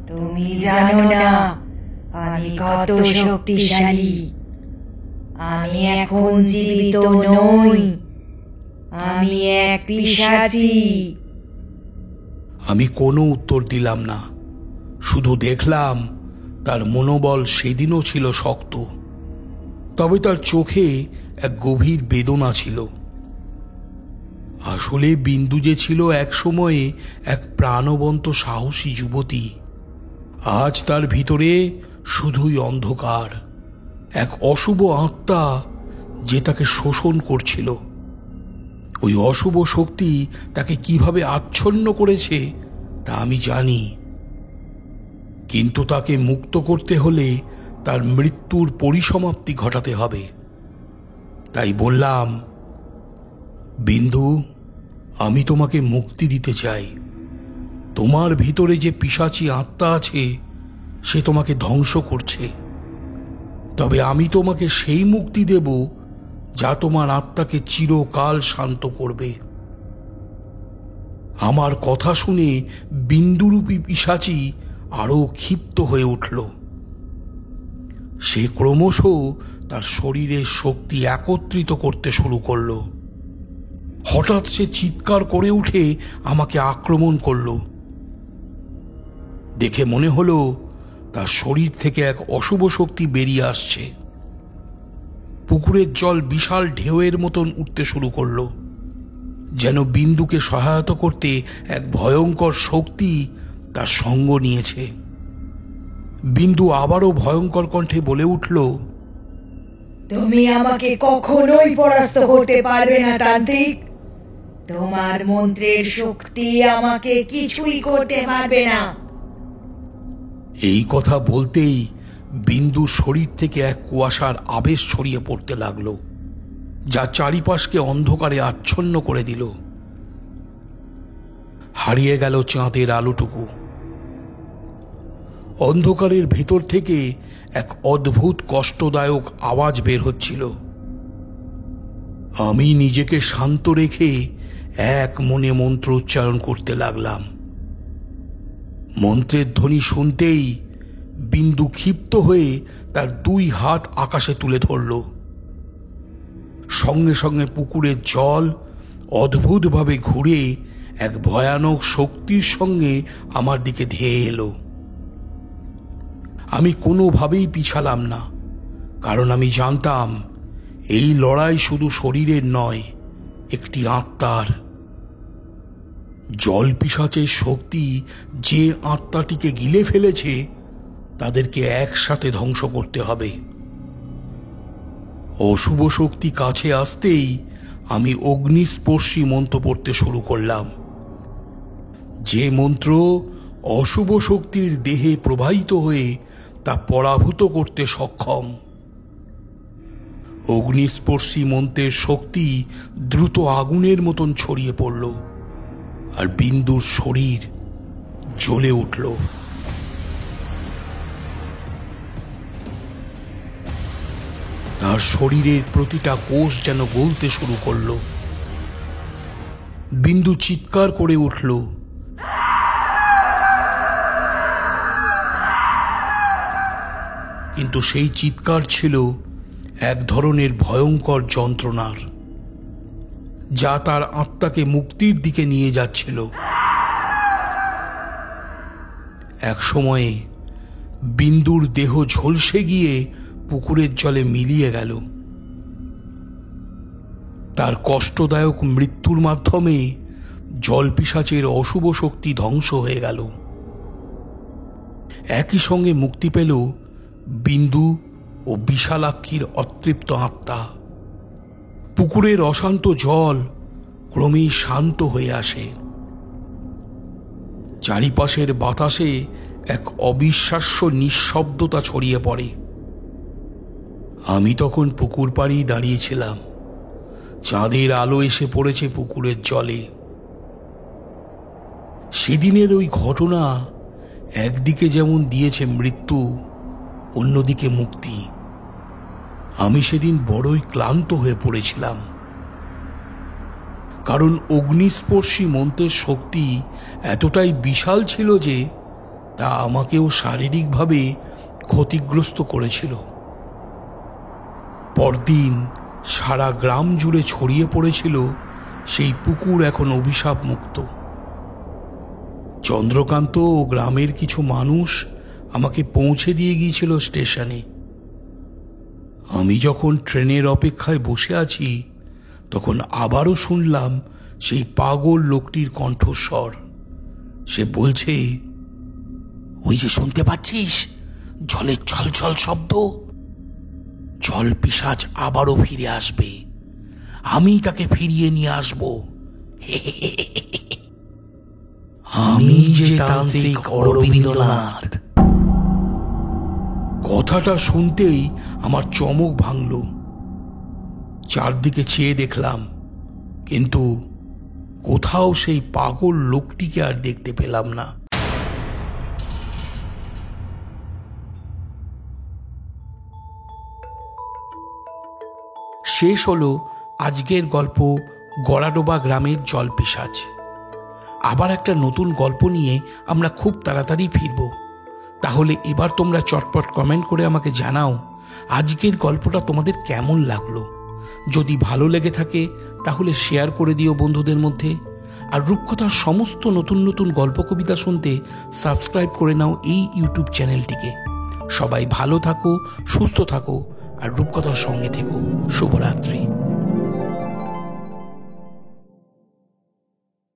তুমি জানো না আমি কত শক্তিশালী। আমি এখন জীবিত নই, আমি এক পিশাচী। আমি কোনো উত্তর দিলাম না, শুধু দেখলাম তার মনোবল সেদিনও ছিল শক্ত, তবে তার চোখে এক গভীর বেদনা ছিল। আসলে বিন্দু যে ছিল এক সময়ে এক প্রাণবন্ত সাহসী যুবতী, আজ তার ভিতরে শুধুই অন্ধকার, এক অশুভ আত্মা যে তাকে শোষণ করছিল। ওই অশুভ শক্তি তাকে কিভাবে আচ্ছন্ন করেছে তা আমি জানি, কিন্তু তাকে মুক্ত করতে হলে তার মৃত্যুর পরিসমাপ্তি ঘটাতে হবে। তাই বললাম, বিন্দু, আমি তোমাকে মুক্তি দিতে চাই। তোমার ভিতরে যে পিশাচী আত্মা আছে সে তোমাকে ধ্বংস করছে, তবে আমি তোমাকে সেই মুক্তি দেব যা তোমার আত্মাকে চিরকাল শান্ত করবে। আমার কথা শুনে বিন্দুরূপী পিশাচী আরো ক্ষিপ্ত হয়ে উঠল। সে ক্রমশ তার শরীরের শক্তি একত্রিত করতে শুরু করল। হঠাৎ সে চিৎকার করে উঠে আমাকে আক্রমণ করল। দেখে মনে হলো তার শরীর থেকে এক অশুভ শক্তি বেরিয়ে আসছে। পুকুরের জল বিশাল ঢেউয়ের মতন উঠতে শুরু করলো, যেন বিন্দুকে সহায়তা করতে এক ভয়ঙ্কর শক্তি তার সঙ্গ নিয়েছে। বিন্দু আবারও ভয়ঙ্কর কণ্ঠে বলে উঠল, তুমি আমাকে কখনোই পরাস্ত করতে পারবে না তান্ত্রিক। তোমার মন্ত্রের শক্তি আমাকে কিছুই করতে পারবে না। এই কথা বলতেই বিন্দুর শরীর থেকে এক কুয়াশার আবেশ ছড়িয়ে পড়তে লাগলো, যা চারিপাশকে অন্ধকারে আচ্ছন্ন করে দিল। হারিয়ে গেল চাঁদের আলোটুকু। অন্ধকারের ভেতর থেকে এক অদ্ভুত কষ্টদায়ক আওয়াজ বের হচ্ছিল। আমি নিজেকে শান্ত রেখে এক মনে মন্ত্র উচ্চারণ করতে লাগলাম। মন্ত্রের ধ্বনি শুনতেই বিন্দু ক্ষিপ্ত হয়ে তার দুই হাত আকাশে তুলে ধরল। সঙ্গে সঙ্গে পুকুরের জল অদ্ভুতভাবে ঘুরে এক ভয়ানক শক্তির সঙ্গে আমার দিকে ধেয়ে এলো। আমি কোনোভাবেই পিছালাম না, কারণ আমি জানতাম এই লড়াই শুধু শরীরের নয়, একটি আত্মার। জল পিশাচের শক্তি যে আত্মাটিকে গিলে ফেলেছে তাদেরকে একসাথে ধ্বংস করতে হবে। অশুভ শক্তি কাছে আসতেই আমি অগ্নিস্পর্শী মন্ত্র পড়তে শুরু করলাম, যে মন্ত্র অশুভ শক্তির দেহে প্রবাহিত হয়ে তা পরাভূত করতে সক্ষম। অগ্নিস্পর্শী মন্ত্রের শক্তি দ্রুত আগুনের মতন ছড়িয়ে পড়ল, আর বিন্দুর শরীর জ্বলে উঠল। তার শরীরের প্রতিটা কোষ যেন গলতে শুরু করলো। বিন্দু চিৎকার করে উঠল, কিন্তু সেই চিৎকার ছিল এক ধরনের ভয়ঙ্কর যন্ত্রণার, যা তার আত্মাকে মুক্তির দিকে নিয়ে যাচ্ছিল। এক সময়ে বিন্দুর দেহ ঝলসে গিয়ে পুকুরের জলে মিলিয়ে গেল। তার কষ্টদায়ক মৃত্যুর মাধ্যমে জলপিশাচের অশুভ শক্তি ধ্বংস হয়ে গেল। একই সঙ্গে মুক্তি পেল বিন্দু ও বিশালাক্ষীর অতৃপ্ত আত্মা। পুকুরের অশান্ত জল ক্রমেই শান্ত হয়ে আসে। চারিপাশের বাতাসে এক অবিশ্বাস্য নিঃশব্দতা ছড়িয়ে পড়ে। আমি তখন পুকুর পাড়েই দাঁড়িয়েছিলাম। চাঁদের আলো এসে পড়েছে পুকুরের জলে। সেদিনের ওই ঘটনা একদিকে যেমন দিয়েছে মৃত্যু, অন্যদিকে মুক্তি। আমি সেদিন বড়ই ক্লান্ত হয়ে পড়েছিলাম, কারণ অগ্নিস্পর্শী মন্ত্রের শক্তি এতটাই বিশাল ছিল যে তা আমাকেও শারীরিকভাবে ক্ষতিগ্রস্ত করেছিল। পরদিন সারা গ্রাম জুড়ে ছড়িয়ে পড়েছিল সেই পুকুর এখন অভিশাপ মুক্ত। চন্দ্রকান্ত ও গ্রামের কিছু মানুষ আমাকে পৌঁছে দিয়ে গিয়েছিল স্টেশনে। আমি যখন ট্রেনের অপেক্ষায় বসে আছি, তখন আবারও শুনলাম সেই পাগল লোকটির কণ্ঠস্বর। সে বলছে, ওই যে শুনতে পাচ্ছিস জলের ছলছল শব্দ, জল পিশাচ আবারও ফিরে আসবে, আমি তাকে ফিরিয়ে নিয়ে আসব। আমি যে তান্ত্রিক অরবিন্দনাথ। কথাটা শুনতেই আমার চমক ভাঙল। চারদিকে চেয়ে দেখলাম, কিন্তু কোথাও সেই পাগল লোকটিকে আর দেখতে পেলাম না। শেষ হলো আজকের গল্প গড়াডোবা গ্রামের জলপিশাচ। আবার একটা নতুন গল্প নিয়ে আমরা খুব তাড়াতাড়ি ফিরব। তাহলে এবার তোমরা চটপট কমেন্ট করে আমাকে জানাও আজকের গল্পটা তোমাদের কেমন লাগলো। যদি ভালো লেগে থাকে তাহলে শেয়ার করে দিও বন্ধুদের মধ্যে। আর রূপকথার সমস্ত নতুন নতুন গল্প কবিতা শুনতে সাবস্ক্রাইব করে নাও এই ইউটিউব চ্যানেলটিকে। সবাই ভালো থাকো, সুস্থ থাকো আর রূপকথার সঙ্গে থেকো। শুভরাত্রি।